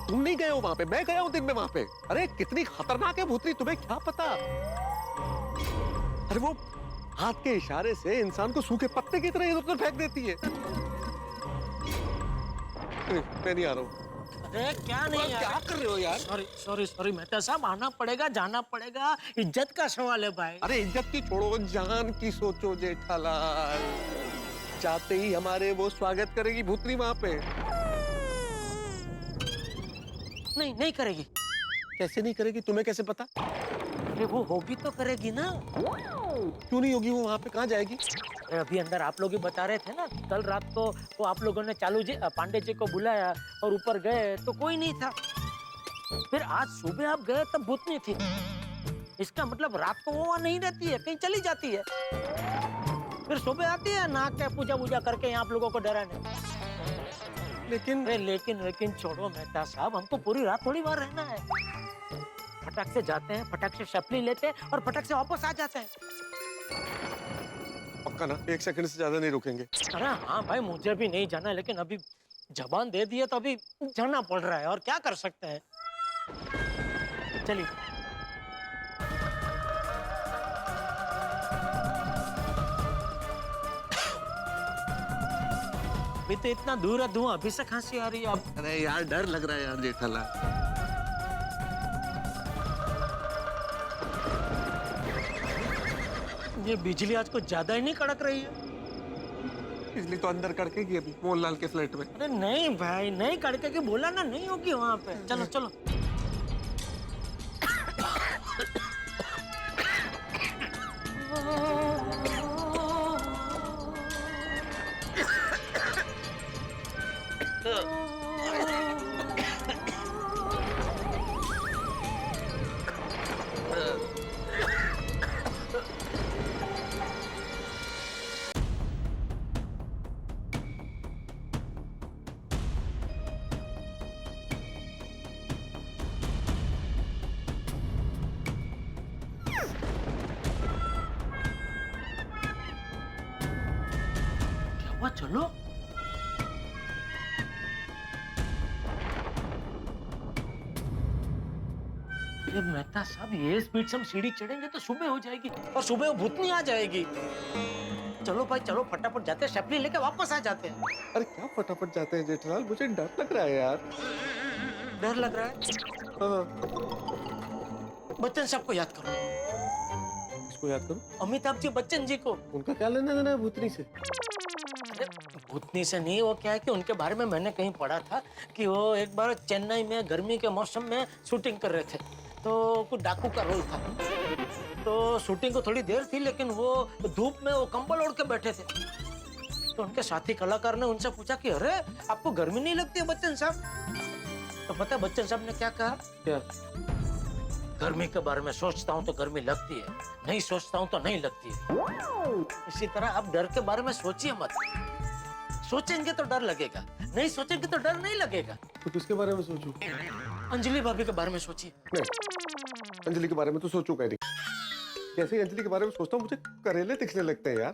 तुम नहीं गए हो वहां पे, मैं गया हूं दिन में वहां पे। अरे कितनी खतरनाक है भूतनी, तुम्हें क्या पता? अरे वो हाथ के इशारे से इंसान को सूखे पत्ते की तरह इधर-उधर फेंक देती है। मैं नहीं आ रहा हूँ। अरे क्या नहीं यार? क्या कर रहे हो यार? सॉरी सॉरी सॉरी मेहता साहब, आना पड़ेगा, जाना पड़ेगा। इज्जत का सवाल है भाई। अरे इज्जत की छोड़ो, जान की सोचो जेठालाल। जाते ही हमारे वो स्वागत करेगी भूतनी वहां पे। नहीं नहीं करेगी। कैसे नहीं करेगी? तुम्हें कैसे पता? अरे वो होगी तो करेगी ना। क्यों नहीं होगी? वो वहां पे कहाँ जाएगी? अरे अभी अंदर आप लोग ही बता रहे थे ना, कल रात को वो आप लोगों ने पांडे जी को बुलाया और ऊपर गए तो कोई नहीं था। फिर आज सुबह आप गए तब भूतनी थी। इसका मतलब रात को वो वहां नहीं रहती है, कहीं चली जाती है। फिर सुबह आती है, नहा के पूजा वूजा करके यहाँ आप लोगों को डराने। लेकिन छोड़ो मेहता साहब, हमको पूरी रात थोड़ी बार रहना है। फटाक से जाते हैं, फटाक से शपली लेते हैं और फटाक से वापस आ जाते हैं। पक्का ना? 1 सेकंड से ज्यादा नहीं रुकेंगे। अरे हाँ भाई, मुझे भी नहीं जाना, लेकिन अभी जबान दे दी है तो अभी जाना पड़ रहा है, और क्या कर सकते हैं। चलिए। अभी तो इतना दूर है धुआं, अभी से खांसी आ रही है। अब अरे यार डर लग रहा है यार जेठालाल। ये बिजली आज कुछ ज्यादा ही नहीं कड़क रही है। बिजली तो अंदर कड़केगी अभी मोहनलाल के फ्लैट में। अरे नहीं भाई, नहीं कड़केगी, बोला ना, नहीं होगी वहां पे। चलो चलो। चलो। अरे मेहता साहब, ये स्पीड से हम सीढ़ी चढ़ेंगे तो सुबह हो जाएगी, और सुबह वो भूतनी आ जाएगी। चलो भाई चलो, फटाफट जाते हैं, शपली लेके वापस आ जाते हैं। अरे क्या फटाफट जाते हैं जेठालाल? मुझे डर लग रहा है यार। डर लग रहा है? हाँ। बच्चन साहब को याद करो। इसको याद करो? अमिताभ जी बच्चन जी को। उनका क्या लेना देना है भूतनी से? भूतनी से नहीं, वो क्या है कि उनके बारे में मैंने कहीं पढ़ा था कि वो एक बार चेन्नई में गर्मी के मौसम में शूटिंग कर रहे थे, तो कुछ डाकू का रोल था। तो शूटिंग को थोड़ी देर थी, लेकिन वो धूप में वो कंबल ओढ़ के बैठे थे। तो उनके साथी कलाकार ने उनसे पूछा कि अरे आपको गर्मी नहीं लगती है बच्चन साहब? तो पता है बच्चन साहब ने क्या कहा? क्या? गर्मी के बारे में सोचता हूँ तो गर्मी लगती है, नहीं सोचता हूँ तो नहीं लगती है। इसी तरह आप डर के बारे में सोचिए मत। सोचेंगे तो डर लगेगा, नहीं सोचेंगे तो डर नहीं लगेगा। तो किसके बारे में सोचूं? अंजलि भाभी के बारे में सोचिए। नहीं, अंजलि के बारे में तो सोचूंगा नहीं। जैसे ही अंजलि के बारे में सोचता हूँ मुझे करेले दिखने लगते हैं यार।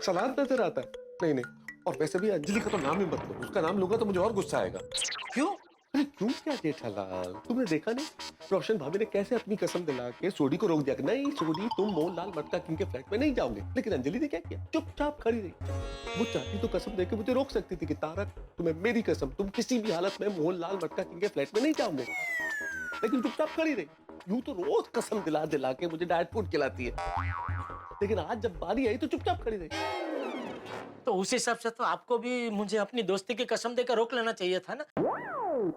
सलाद नजर आता है। नहीं नहीं, और वैसे भी अंजलि का तो नाम ही मत लो, उसका नाम लूंगा तो मुझे और गुस्सा आएगा। क्यों? अरे क्यों क्या जेठालाल, तुमने देखा नहीं रोशन भाभी ने कैसे अपनी कसम दिला के सोडी को रोक दिया कि नहीं सोडी तुम मोहनलाल मटका किंग के फ्लैट में नहीं जाओगे। लेकिन अंजलि ने क्या किया, चुपचाप खड़ी रही। वो चाहती तो कसम देके मुझे रोक सकती थी कि तारक तुम्हें मेरी कसम, तुम किसी भी हालत में मोहनलाल मटका किंग के फ्लैट में नहीं जाओगे, लेकिन चुपचाप खड़ी रही। यूं तो रोज कसम दिला दिला के मुझे डाइट फूड खिलाती है, लेकिन आज जब बारी आई तो चुपचाप खड़ी रही। तो उस हिसाब से तो आपको भी मुझे अपनी दोस्ती की कसम देकर रोक लेना चाहिए था ना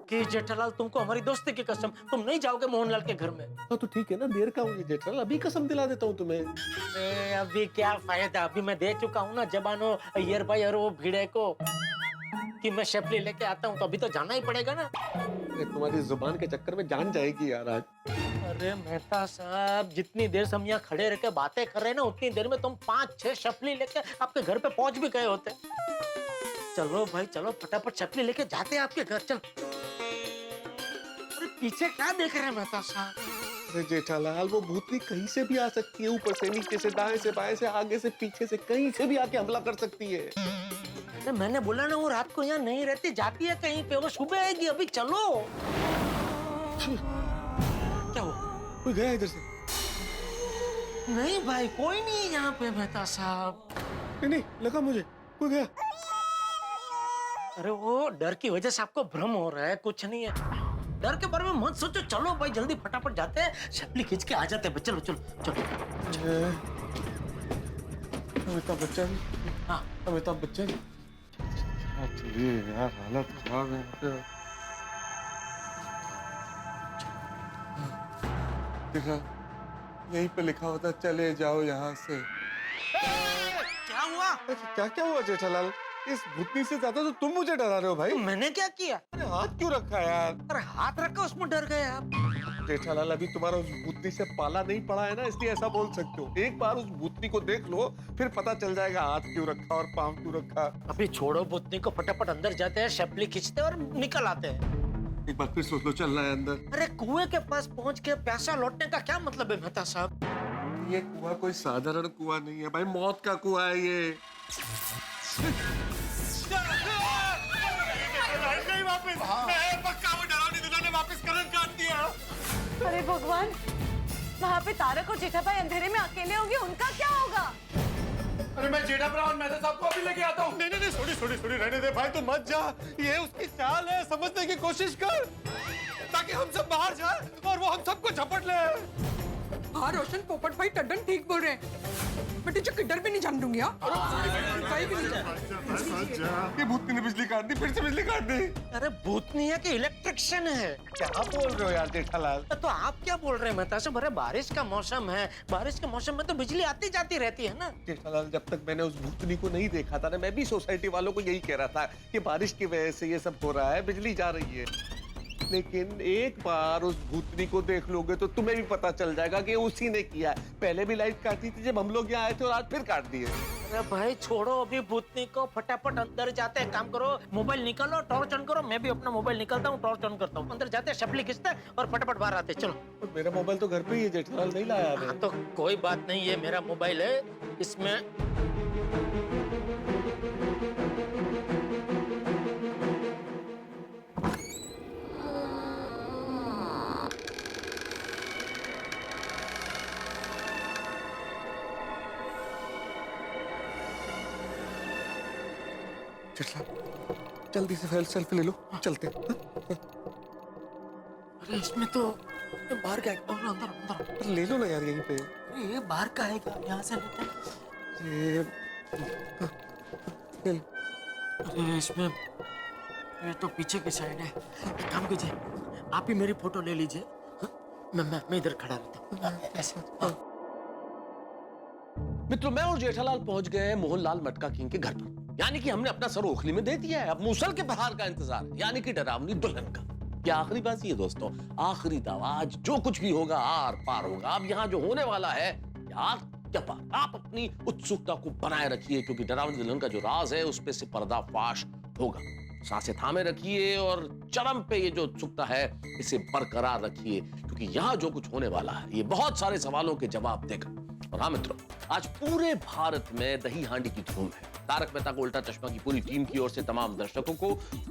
कि जेठालाल तुमको हमारी दोस्ती की कसम, तुम नहीं जाओगे मोहनलाल के घर में। हाँ तो ठीक है ना, देर का हुई जेठालाल, अभी कसम दिला देता हूँ तुम्हें। अभी क्या फायदा, अभी मैं दे चुका हूँ ना जबानो अय्यर भाई और वो भिड़े को कि मैं शेफली लेके आता हूँ, तो अभी तो जाना ही पड़ेगा ना। तुम्हारी जुबान के चक्कर में जान जाएगी यार आज। अरे मेहता साहब, जितनी देर से हम यहाँ खड़े रह के बातें कर रहे हैं ना, उतनी देर में तुम 5-6 शफली लेके आपके घर पे पहुंच भी गए होते। चलो भाई चलो, फटाफट शफली लेके जाते हैं आपके घर। चल। अरे पीछे क्या देख रहे हैं मेहता साहब? अरे जेठालाल, वो भूतनी कहीं से भी आ सकती है, ऊपर से नीचे से दाएं से बाएं से आगे से पीछे से कहीं से भी आके हमला कर सकती है। अरे मैंने बोला ना वो रात को यहाँ नहीं रहती, जाती है कहीं पे, वो सुबह आएगी। अभी चलो। क्या हुआ? कोई गया इधर से? नहीं भाई, कोई नहीं यहाँ पे मेहता साहब। नहीं लगा मुझे कोई गया। अरे वो डर की वजह से आपको भ्रम हो रहा है, कुछ नहीं है। डर के बारे में मत सोचो, चलो भाई जल्दी फटाफट जाते हैं, शपली खींच के आ जाते हैं। चलो चलो चलो। अमिताभ बच्चन, हाँ अमिताभ बच्चन। चलिए यार, हालत खराब है। देखा, यहीं पे लिखा होता चले जाओ यहाँ से। क्या हुआ? क्या हुआ जेठालाल? इस भूतनी से ज्यादा तो तुम मुझे डरा रहे हो भाई। मैंने क्या किया? अरे हाथ क्यों रखा यार? अरे हाथ रखा उसमें डर गए आप। जेठालाल, अभी तुम्हारा उस भूतनी से पाला नहीं पड़ा है ना, इसलिए ऐसा बोल सकते हो। एक बार उस भूतनी को देख लो, फिर पता चल जाएगा हाथ क्यों रखा और पाँव क्यों रखा। अभी छोड़ो भूतनी को, फटाफट अंदर जाते हैं, शपली खींचते हैं और निकल आते हैं। एक बार फिर सोच लो, चलना है अंदर। अरे कुएं के पास पहुंच के प्यासा लौटने का क्या मतलब है मेहता साहब? ये कुआं कोई साधारण कुआं नहीं है भाई, मौत का कुआं है ये। नहीं वापस, पक्का वो डरावनी दुल्हन ने वापस कलर काट दिया। अरे भगवान, वहाँ पे तारक और जेठा भाई अंधेरे में अकेले होंगे, उनका क्या होगा? अरे मैं जेठा ब्राउन मेहता साहब को अभी लेके आता हूँ। नहीं नहीं नहीं, छोड़ी रहने दे भाई, तू मत जा। ये उसकी चाल है, समझने की कोशिश कर, ताकि हम सब बाहर जाए और वो हम सबको झपट ले। हाँ रोशन, पोपट भाई टड्डन ठीक बोल रहे हैं। मैं टीचर किधर भी नहीं जान दूंगी। ये भूतनी ने बिजली काट दी, फिर से बिजली काट दी। अरे भूतनी है कि इलेक्ट्रिशियन है? क्या बोल रहे हो यार जेठालाल? तो आप क्या बोल रहे हैं मेहता साहब? अरे बारिश का मौसम है, बारिश के मौसम में तो बिजली आती जाती रहती है ना। जेठालाल, जब तक मैंने उस भूतनी को नहीं देखा था ना, मैं भी सोसाइटी वालों को यही कह रहा था कि बारिश की वजह से ये सब हो रहा है, बिजली जा रही है। लेकिन एक बार उस भूतनी को देख लोगे तो तुम्हें भी पता चल जाएगा कि उसी ने किया। पहले भी लाइट काटी थी जब हम लोग यहाँ आए थे, और आज फिर काट दिए। अरे भाई छोड़ो अभी भूतनी को, फटाफट अंदर जाते हैं। काम करो, मोबाइल निकालो, टॉर्च ऑन करो। मैं भी अपना मोबाइल निकालता हूँ, टॉर्च ऑन करता हूँ। अंदर जाते हैं, शपली खींचते हैं और फटाफट बाहर आते हैं। चलो। मेरा मोबाइल तो घर पे ही है जेठालाल, नहीं लाया। हाँ तो कोई बात नहीं, ये मेरा मोबाइल है, इसमें जल्दी से सेल्फी ले लो, चलते हैं। अरे इसमें तो बाहर का है। अंदर अंदर ले लो ना यार यहीं पे। अरे ये बाहर का है क्या? यहाँ से लेते हैं। अरे इसमें ये तो पीछे की साइड है। एक काम कीजिए, आप ही मेरी फोटो ले लीजिए। मैं इधर खड़ा रहता हूँ ऐसे। मित्रों, मैं और जेठालाल पहुंच गए मोहनलाल मटका किंग के घर पर। यानी कि हमने अपना सर ओखली में दे दिया है। अब मूसल के बहार का इंतजार, यानी कि डरावनी दुल्हन का। क्या आखिरी बात है दोस्तों, आखिरी दावा, आज जो कुछ भी होगा आर पार होगा। अब यहाँ जो होने वाला है यार क्या पार, आप अपनी उत्सुकता को बनाए रखिए, क्योंकि डरावनी दुल्हन का जो राज है उस पे से पर्दाफाश होगा। सांसें थामे रखिए और चरम पे ये जो उत्सुकता है इसे बरकरार रखिए, क्योंकि यहाँ जो कुछ होने वाला है ये बहुत सारे सवालों के जवाब देगा। और हाँ मित्रों, आज पूरे भारत में दही हांडी की धूम है। तारक मेहता को उल्टा चश्मा की पूरी टीम की ओर से तमाम दर्शकों को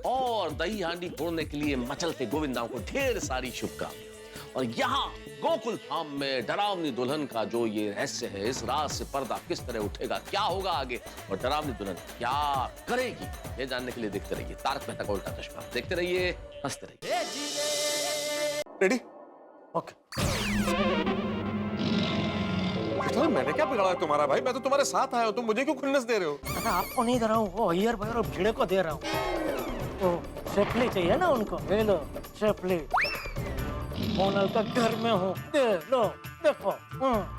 और दही हांडी फोड़ने के लिए मचलते गोविंदाओं को ढेर सारी शुभकामनाएं। और यहाँ गोकुल धाम में डरावनी दुल्हन का जो ये रहस्य है, इस राज से पर्दा किस तरह उठेगा, क्या होगा आगे और डरावनी दुल्हन क्या करेगी, ये जानने के लिए देखते रहिए तारक मेहता का उल्टा चश्मा। देखते रहिए, हंसते रहिए। रेडी? ओके। मैंने क्या बिगाड़ा तुम्हारा भाई? मैं तो तुम्हारे साथ आया हूं, तुम मुझे क्यों खुन्नस दे रहे हो? अरे आपको नहीं दे रहा हूँ, वो अय्यर भाई और भिड़े को दे रहा हूँ। तो शेफली चाहिए ना उनको, ले लो शेफली। मोनल का घर में हूँ, दे लो, देखो।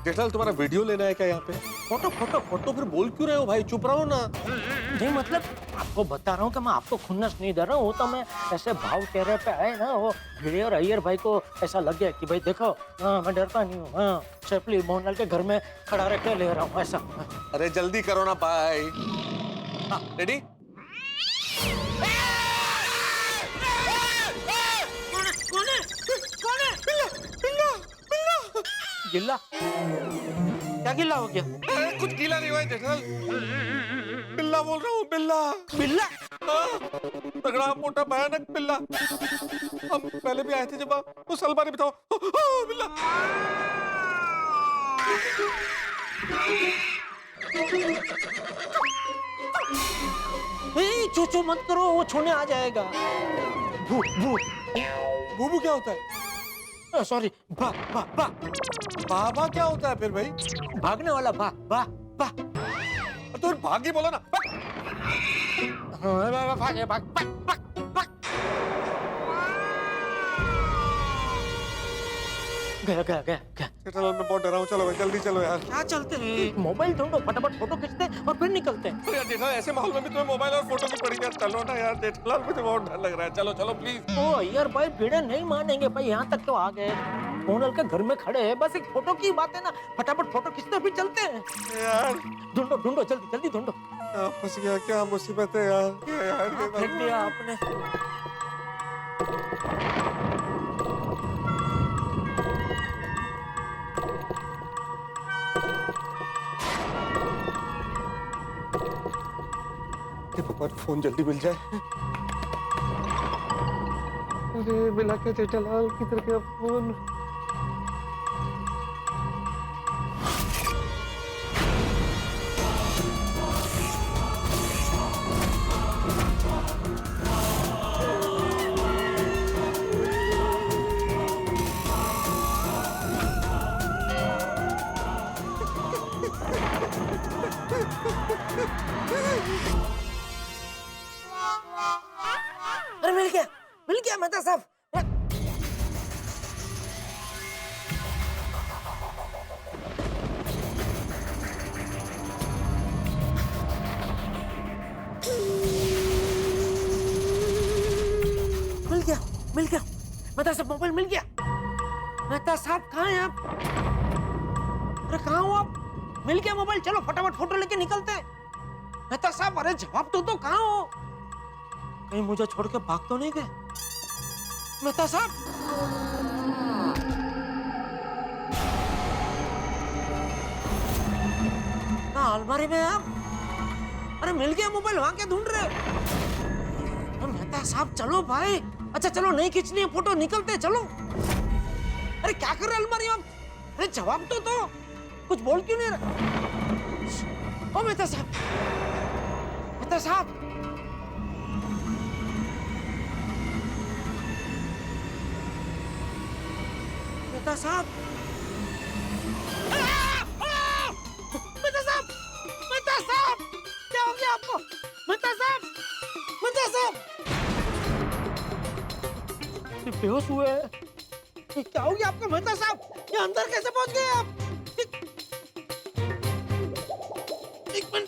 जेठालाल, तुम्हारा वीडियो लेना है क्या यहाँ पे? फोटो फोटो फोटो फिर बोल क्यों रहे हो भाई? चुप रहो ना। नहीं मतलब आपको बता रहा हूँ कि मैं आपको खुन्नस नहीं दे रहा हूँ। वो तो मैं ऐसे भाव चेहरे पे आए ना, वो भिड़े और अय्यर भाई को ऐसा लग गया कि भाई देखो, हाँ मैं डरता नहीं हूँ, हाँ शेफली मोहनलाल के घर में खड़ा रह के ले रहा हूँ ऐसा। अरे जल्दी करो ना भाई। हाँ, रेडी? गिल्ला? क्या गिल्ला हो गया? कुछ गीला नहीं हुआ है जेठालाल, बिल्ला बोल रहा हूँ, बिल्ला। बिल्ला? तगड़ा मोटा भयानक बिल्ला। हम पहले भी आए थे जब उस अलमारी में था। बिल्ला। चूचू मत करो, वो छूने आ जाएगा। भू भू भूबू क्या होता है? सॉरी, भा भा भा। बाबा क्या होता है फिर भाई? भागने वाला भा भा भा। तो भागी बोलो ना। भाग भाग भाग भाग। गया गया गया गया। जेठालाल मैं बहुत डरा हूँ, चलो भाई जल्दी चलो यार। क्या चलते हैं? मोबाइल ढूंढो, फटाफट फोटो खींचते हैं और फिर निकलते हैं। अरे यार जेठालाल, ऐसे माहौल में भी तुम्हें मोबाइल और फोटो की पड़ी यार। चलो ना यार जेठालाल, मुझे बहुत डर लग रहा है। चलो चलो प्लीज। ओ यार भाई, भिड़े नहीं मानेंगे भाई, यहाँ तक तो आ गए। मोनल के घर में खड़े हैं, बस एक फोटो की बात है ना, फटाफट फोटो खींचते फिर चलते हैं यार। ढूंढो ढूंढो, जल्दी जल्दी ढूंढो। फंस गया, क्या मुसीबत है यार। फेंक दिया आपने। भगवान, फोन जल्दी मिल जाए। अरे मिला क्या जेठालाल, किधर गया फोन? अरे मिल गया मेहता साहब। मिल गया मेहता साहब, मोबाइल मिल गया। मेहता साहब कहाँ हैं आप? अरे कहाँ हो आप? मिल गया मोबाइल, चलो फटाफट फोटो लेके निकलते हैं। मेहता साहब अरे जवाब दो तो, कहाँ हो? कहीं मुझे छोड़ के भाग तो नहीं गए? मेहता साहब, अलमारी में आप? अरे मिल गया मोबाइल, वहां क्या ढूंढ रहे हो? मेहता साहब चलो भाई। अच्छा चलो, नहीं खींचनी है फोटो, निकलते चलो। अरे क्या कर रहे अलमारी में? अरे जवाब तो दो, कुछ बोल क्यों नहीं रहा? ओ मेहता साहब, मेहता साहब, मेहता साहब, मेहता साहब, मेहता साहब, क्या हो गया आपको? मेहता साहब, मेहता साहब, बेहोश हुए हैं। क्या हो गया आपको मेहता साहब? ये अंदर कैसे पहुंच गए आप? मेहता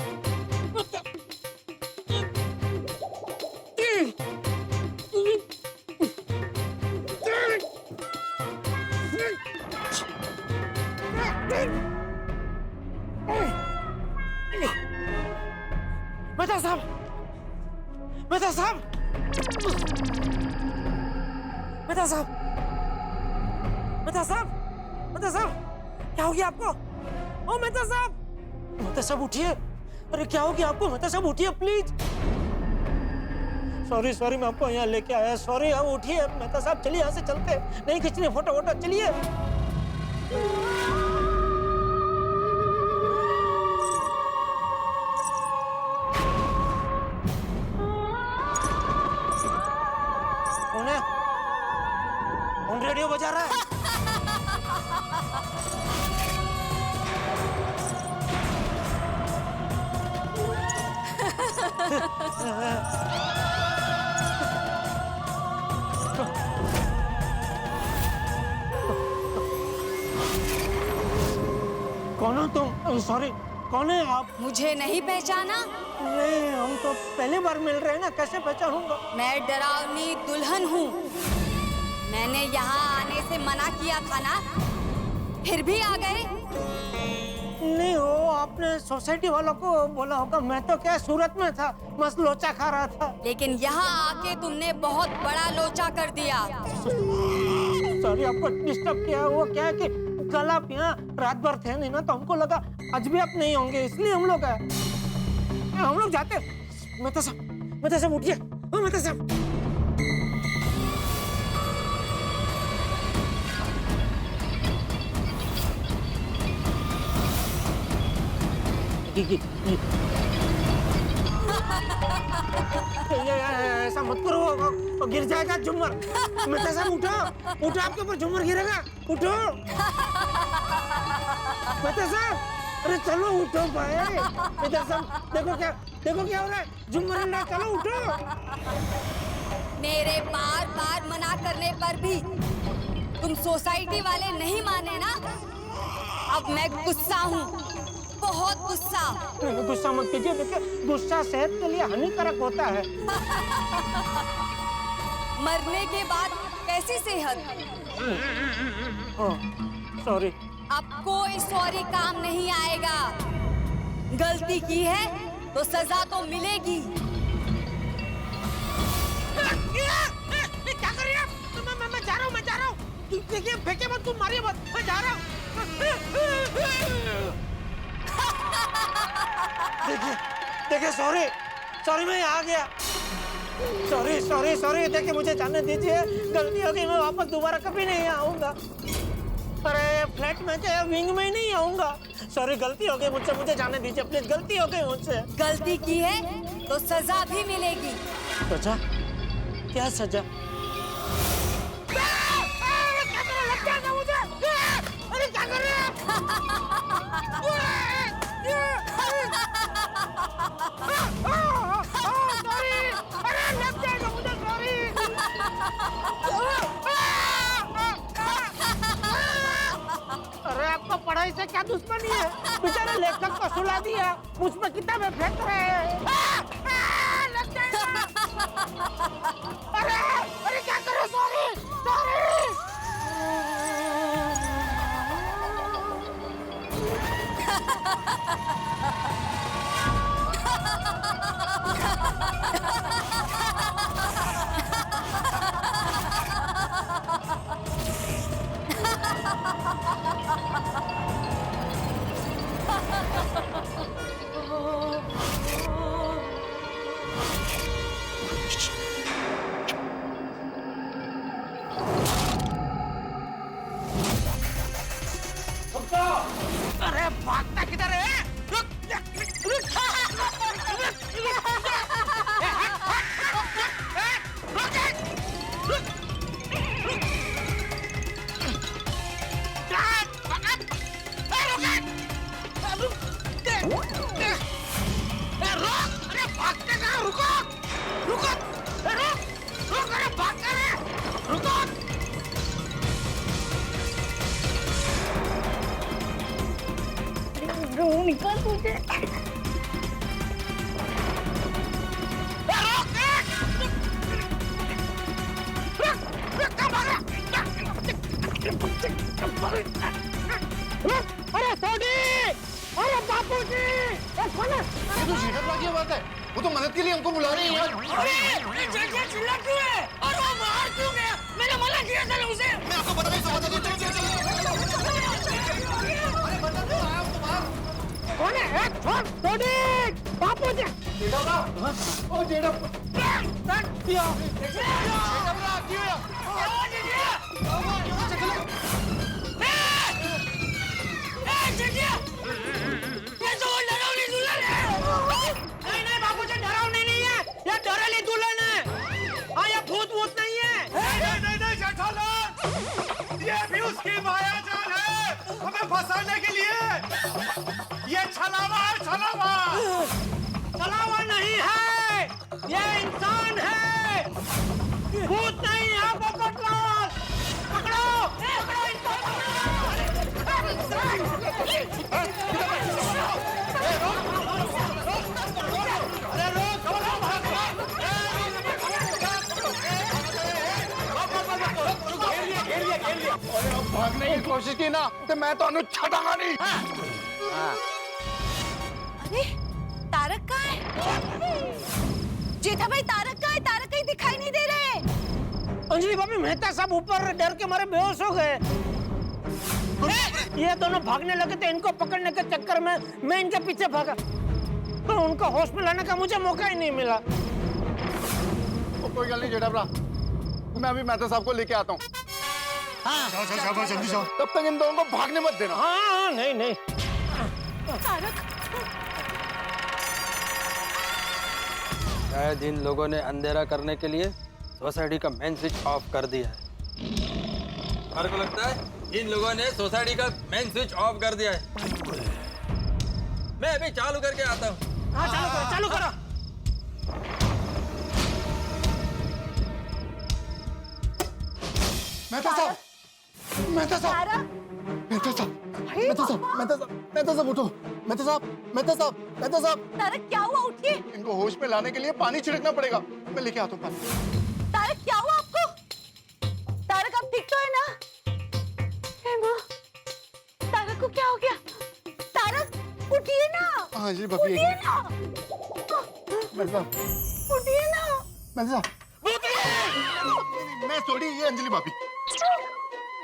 साहब, मेहता साहब, मेहता साहब, मेहता साहब, मेहता साहब, क्या हो गया आपको? ओ मेहता साहब, मेहता साहब उठिए। अरे क्या हो गया आपको? मेहता साहब उठिए प्लीज। सॉरी सॉरी, मैं आपको यहाँ लेके आया। सॉरी, अब उठिए मेहता साहब, चलिए यहाँ से चलते। नहीं खींचनी फोटो वोटो, चलिए। कौन है? कौन रेडियो बजा रहा है? कौन हो तुम? सॉरी, कौन है आप? मुझे नहीं पहचाना? नहीं, हम तो पहली बार मिल रहे हैं ना, कैसे पहचानूंगा? मैं डरावनी दुल्हन हूँ। मैंने यहाँ आने से मना किया था ना, फिर भी आ गए? नहीं, वो आपने सोसाइटी वालों को बोला होगा। मैं तो क्या सूरत में था, मस्त लोचा खा रहा था। लेकिन यहाँ आके तुमने बहुत बड़ा लोचा कर दिया। सॉरी, आपको डिस्टर्ब किया। वो क्या है कि कल आप यहाँ रात भर थे नहीं ना, तो हमको लगा आज भी आप नहीं होंगे, इसलिए हम लोग आए। हम लोग जाते। मेहता साहब उठिए। मेहता साहब, ऐसा मत करो, गिर जाएगा झुमर। मेहता साहब उठो, उठो, आपके ऊपर झुमर गिरेगा। उठो मेहता साहब, अरे चलो उठो भाई। मेहता साहब, देखो क्या हो रहा है, झुमर हिल रहा है, चलो उठो। मेरे बार बार मना करने पर भी तुम सोसाइटी वाले नहीं माने ना? अब मैं गुस्सा हूँ, बहुत गुस्सा। गुस्सा मत कीजिए, देखिए गुस्सा सेहत के लिए हानिकारक होता है। मरने के बाद कैसी सेहत? सॉरी। अब कोई सॉरी काम नहीं आएगा। गलती की है तो सजा तो मिलेगी। क्या कर रही है? मैं जा रहा हूँ। देखिए, फेंके मत, तुम मारिए मत, मैं जा रहा हूँ। देखिए, सॉरी, मैं आ गया। सॉरी, देखिए मुझे जाने दीजिए, गलती हो गई, मैं वापस दोबारा कभी नहीं आऊंगा। अरे फ्लैट में क्या, विंग में ही नहीं आऊंगा। सॉरी, गलती हो गई मुझसे, मुझे जाने दीजिए प्लीज, गलती हो गई मुझसे। गलती की है तो सजा भी मिलेगी। सजा? क्या सजा? अरे क्या कर रहे हैं? अरे आपको पढ़ाई से क्या दुश्मनी है? बेचारे लेखक को सुला दिया, मुझ पर किताबें फेंक रहे हैं। लग जाएगा। अरे क्या करो? सॉरी। अरे भागता किधर है? रुक। निकाल मुझे। अरे सोडी, अरे बापूजी, ये तो जेठालाल की बात है। वो तो मदद के लिए हमको बुला रही है यार। अरे जेठिया चिल्ला क्यों है और वो बाहर क्यों गया? मैंने मना किया था ना उसे। मैं आपको बता कौन है? छोड़ सोडी, बापूजी। ओ जेठालाल नहीं बापूजी, डरावनी नहीं है, ये डरेली दुल्हन है। हाँ, ये भूत वूत नहीं है। नहीं जेठालाल, ये भी उसकी मायाजाल है हमें फंसाने के लिए। ये छलावा है, छलावा। छलावा नहीं है, ये इंसान है, भूत नहीं है। पोपटलाल, पकड़ो, पकड़ो इसको, भागने की कोशिश की ना तो मैं तो छटांगा नहीं। अरे तारक कहाँ है? जेठा भाई तारक कहाँ है? तारक कहीं दिखाई नहीं दे रहे। अंजलि भाभी, मेहता साहब ऊपर डर के मारे बेहोश हो गए। ये दोनों भागने लगे थे, इनको पकड़ने के चक्कर में मैं इनके पीछे भागा, तो उनको होश में लाने का मुझे मौका ही नहीं मिला। कोई गल नहीं जेठा भरा, मैं अभी मेहता साहब को लेके आता हूँ। जाओ जल्दी जाओ। तब तक इन दोनों को भागने मत देना। हाँ, नहीं नहीं। तारक, शायद इन लोगों ने अंधेरा करने के लिए सोसाइटी का मेन स्विच ऑफ कर दिया है। मेरे को लगता है इन लोगों ने सोसाइटी का मेन स्विच ऑफ कर दिया है। मैं अभी चालू करके आता हूँ। हाँ, चालू करो, चालू करो। मेहता साहब, मेहता साहब, मेहता साहब, मेहता साहब, मेहता साहब, मेहता साहब उठो। मेहता साहब, मेहता साहब, मेहता साहब। तारक क्या हुआ? उठिए। इनको होश में लाने के लिए पानी छिड़कना पड़ेगा। मैं लेके आता हूँ पानी। तारक क्या हुआ आपको? तारक आप ठीक तो है ना? हे माँ, तारक को क्या हो गया? तारक उठिए ना। हाँ जी भाभी, उठिए ना। मेहता साहब, उठिए ना। मेहता साहब। मैं सॉरी, ये अंजलि भाभी।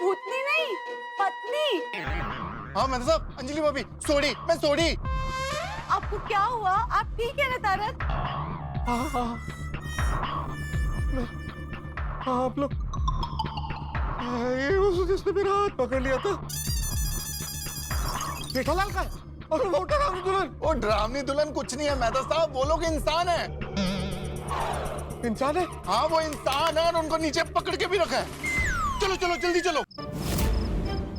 भूतनी नहीं, पत्नी। हाँ मेहता साहब, अंजलि भाभी, सॉरी, मैं सॉरी। आपको क्या हुआ? आप ठीक है ना तारक? हाँ, आप लोग ये वो जिसने मेरा हाथ पकड़ लिया था, जेठालाल का। और वो डरावनी दुल्हन। वो डरावनी दुल्हन कुछ नहीं है मेहता साहब, वो लोग इंसान है। इंसान है? हाँ, वो इंसान है और उनको नीचे पकड़ के भी रखा है। चलो चलो जल्दी चलो।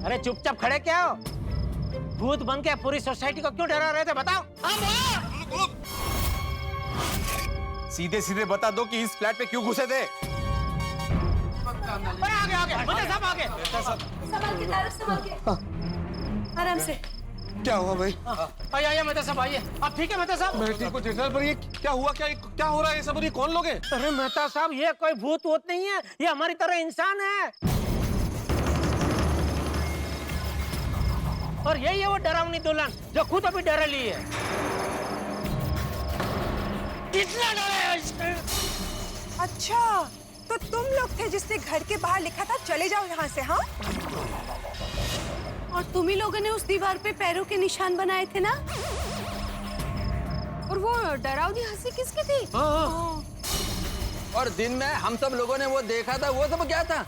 अरे चुपचाप खड़े क्या हो? भूत बन के पूरी सोसाइटी को क्यों डरा रहे थे, बताओ। सीधे सीधे बता दो कि इस फ्लैट पे क्यों घुसे थे। आगे आगे, मेहता साहब आगे। संभाल के तारक, संभाल के। आराम से। क्या हुआ भाई? आइए आइए मेहता साहब, आइए। आप ठीक है मेहता साहब? मैं ठीक हूँ जेठालाल, पर ये क्या हुआ? क्या हो रहा है? ये सब, ये कौन लोग हैं? अरे मेहता साहब, ये कोई भूत वूत नहीं है, ये हमारी तरह इंसान है। और यही है वो डरावनी दुल्हन जो खुद अभी डरली है। कितना डरा है इससे? अच्छा, तो तुम लोग थे जिसने घर के बाहर लिखा था चले जाओ यहाँ से, हाँ? और तुम ही लोगों ने उस दीवार पे पैरों के निशान बनाए थे ना? और वो डरावनी हंसी किसकी थी? और दिन में हम सब लोगों ने वो देखा था, वो सब क्या था?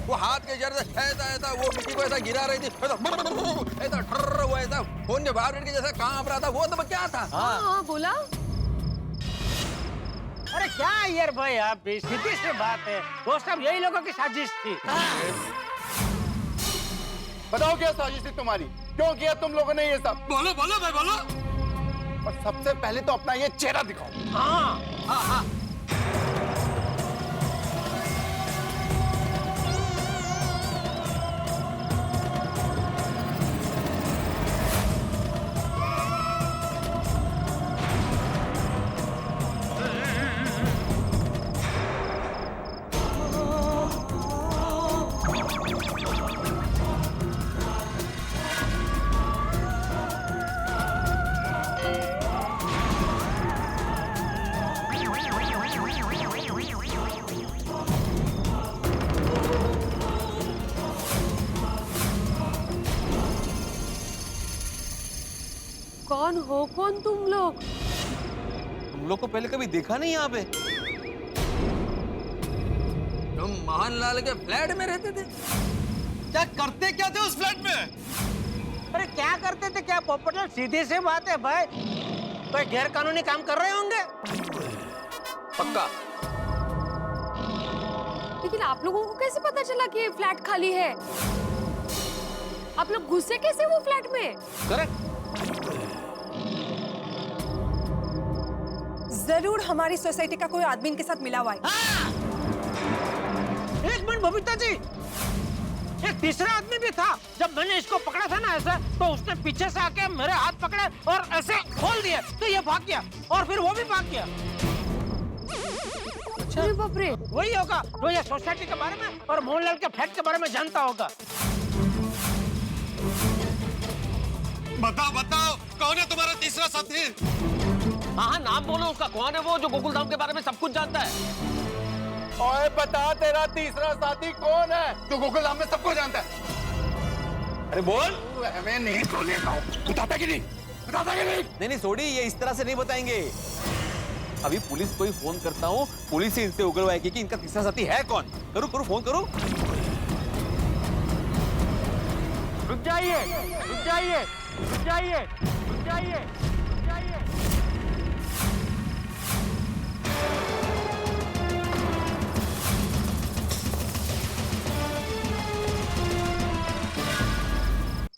वो हाथ के जरिए ऐसा वो मिट्टी को ऐसा गिरा रही थी, ऐसा ठर्र, वो ऐसा फोन के बाहर बैठ के जैसा कांप रहा था, वो सब क्या था? हाँ, बोला। अरे क्या यार भाई, आप सीधी सी बात है, वो सब यही लोगों की साजिश थी। बताओ क्या साजिश थी तुम्हारी? क्यों किया तुम लोगों ने ये सब? बोलो बोलो भाई बोलो। और सबसे पहले तो अपना ये चेहरा दिखाओ। हाँ हाँ हाँ। भगवान हो कौन तुम लोग? तुम लोग को पहले कभी देखा नहीं यहाँ पे? तुम मोहनलाल के फ्लैट में रहते थे? क्या करते क्या थे उस फ्लैट में? अरे क्या करते थे क्या पोपटलाल, सीधी सी बात है भाई, कोई गैर कानूनी काम कर रहे होंगे। पक्का। लेकिन आप लोगों को कैसे पता चला कि ये फ्लैट खाली है? आप लोग घुसे कैसे वो फ्लैट में? करेक्ट। जरूर हमारी सोसाइटी का कोई आदमी इनके साथ मिला हुआ है। एक मिनट बबीता जी, एक तीसरा आदमी भी था। जब मैंने इसको पकड़ा था ना ऐसे, तो उसने पीछे से आके मेरे हाथ पकड़े और ऐसे खोल दिए, तो ये भाग गया और फिर वो भी भाग गया। अरे बाप रे, वही होगा जो ये सोसाइटी के बारे में और मोहनलाल के फ्लैट के बारे में जानता होगा। बताओ कौन है तुम्हारा तीसरा साथी? हाँ, नाम बोलो उसका। कौन है वो जो गोकुलधाम के बारे में सब कुछ जानता है? ओए बता, तेरा तीसरा साथी कौन है? तू गोकुलधाम में सबको जानता है। अरे बोल। हमें नहीं खोलेगा। बताता कि नहीं? बताता कि नहीं? नहीं सोडी, ये इस तरह से नहीं बताएंगे। अभी पुलिस को ही फोन करता हूँ, पुलिस ही इनसे उगलवाएगी कि इनका तीसरा साथी है कौन। करूँ फोन करूँ। रुक जाइए, रुक जाइए, रुक जाइए, रुक जाइए, रुक जाइए।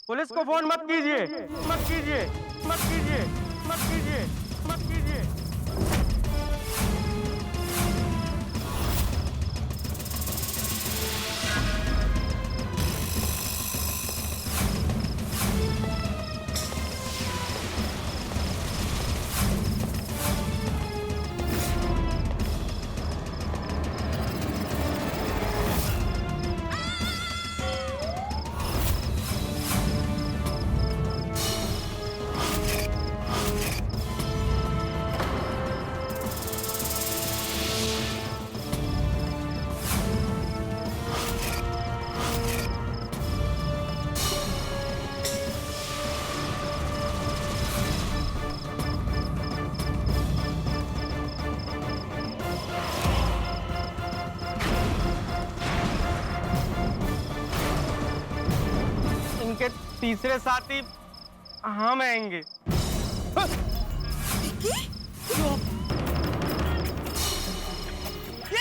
पुलिस को फोन मत कीजिए, मत कीजिए, मत कीजिए, मत कीजिए, मत कीजिए। इनके तीसरे साथी हम आएंगे। ये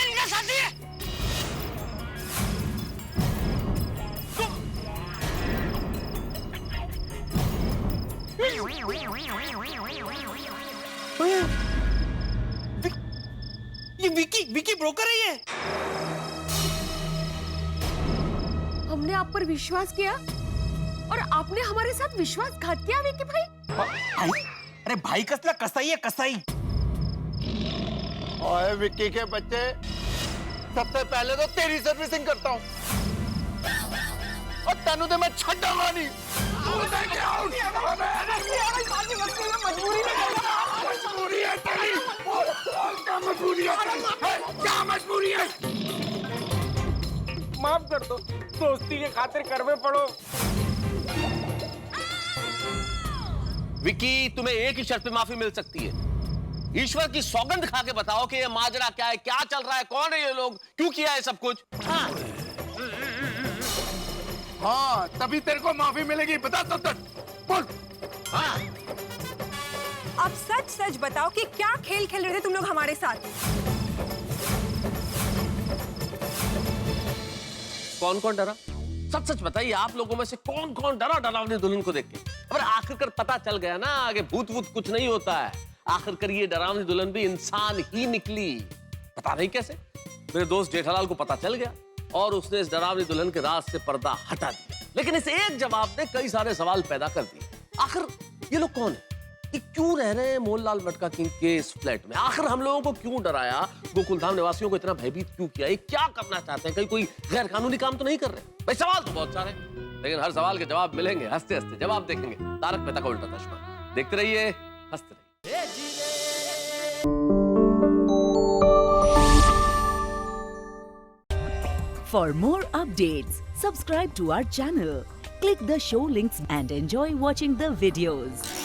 इनका साथी है। ये विकी ब्रोकर है ये। हमने आप पर विश्वास किया और आपने हमारे साथ विश्वासघात किया विकी भाई। भाई, अरे भाई कसला कसाई है, कसाई। ओए विक्की के बच्चे, सबसे पहले तो तेरी सर्विसिंग करता हूँ और तेनू तो मैं छड्डांगा नहीं। माफ कर दो, दोस्ती के खातिर करवे पड़ो। विकी, तुम्हें एक ही शर्त पे माफी मिल सकती है। ईश्वर की सौगंध खा के बताओ कि ये माजरा क्या है, क्या चल रहा है, कौन है ये लोग, क्यों किया है सब कुछ। हाँ, तभी तेरे को माफी मिलेगी। बता तो बोल। हाँ। अब सच सच बताओ कि क्या खेल खेल रहे थे तुम लोग हमारे साथ? कौन कौन डरा? सच सच बताइए, आप लोगों में से कौन कौन डरा डरावनी दुल्हन को देख के? और आखिरकार पता चल गया ना कि भूत वूत कुछ नहीं होता है। आखिरकार ये डरावनी दुल्हन भी इंसान ही निकली। पता नहीं कैसे मेरे दोस्त जेठालाल को पता चल गया और उसने इस डरावनी दुल्हन के राज से पर्दा हटा दिया। लेकिन इस एक जवाब ने कई सारे सवाल पैदा कर दिए। आखिर ये लोग कौन है? ये क्यों रह रहे हैं मोहनलाल मटका किंग के इस फ्लैट में? आखिर हम लोगों को क्यों डराया? गोकुलधाम निवासियों को इतना भयभीत क्यों किया? ये क्या करना चाहते हैं? कहीं कोई गैर कानूनी काम तो नहीं कर रहे? भाई सवाल तो बहुत सारे, लेकिन हर सवाल के जवाब मिलेंगे हंसते हंसते। जवाब देखेंगे तारक मेहता का उल्टा चश्मा। देखते रहिए, हंसते रहिए। For more updates, subscribe to our channel, click the show links and enjoy watching the videos.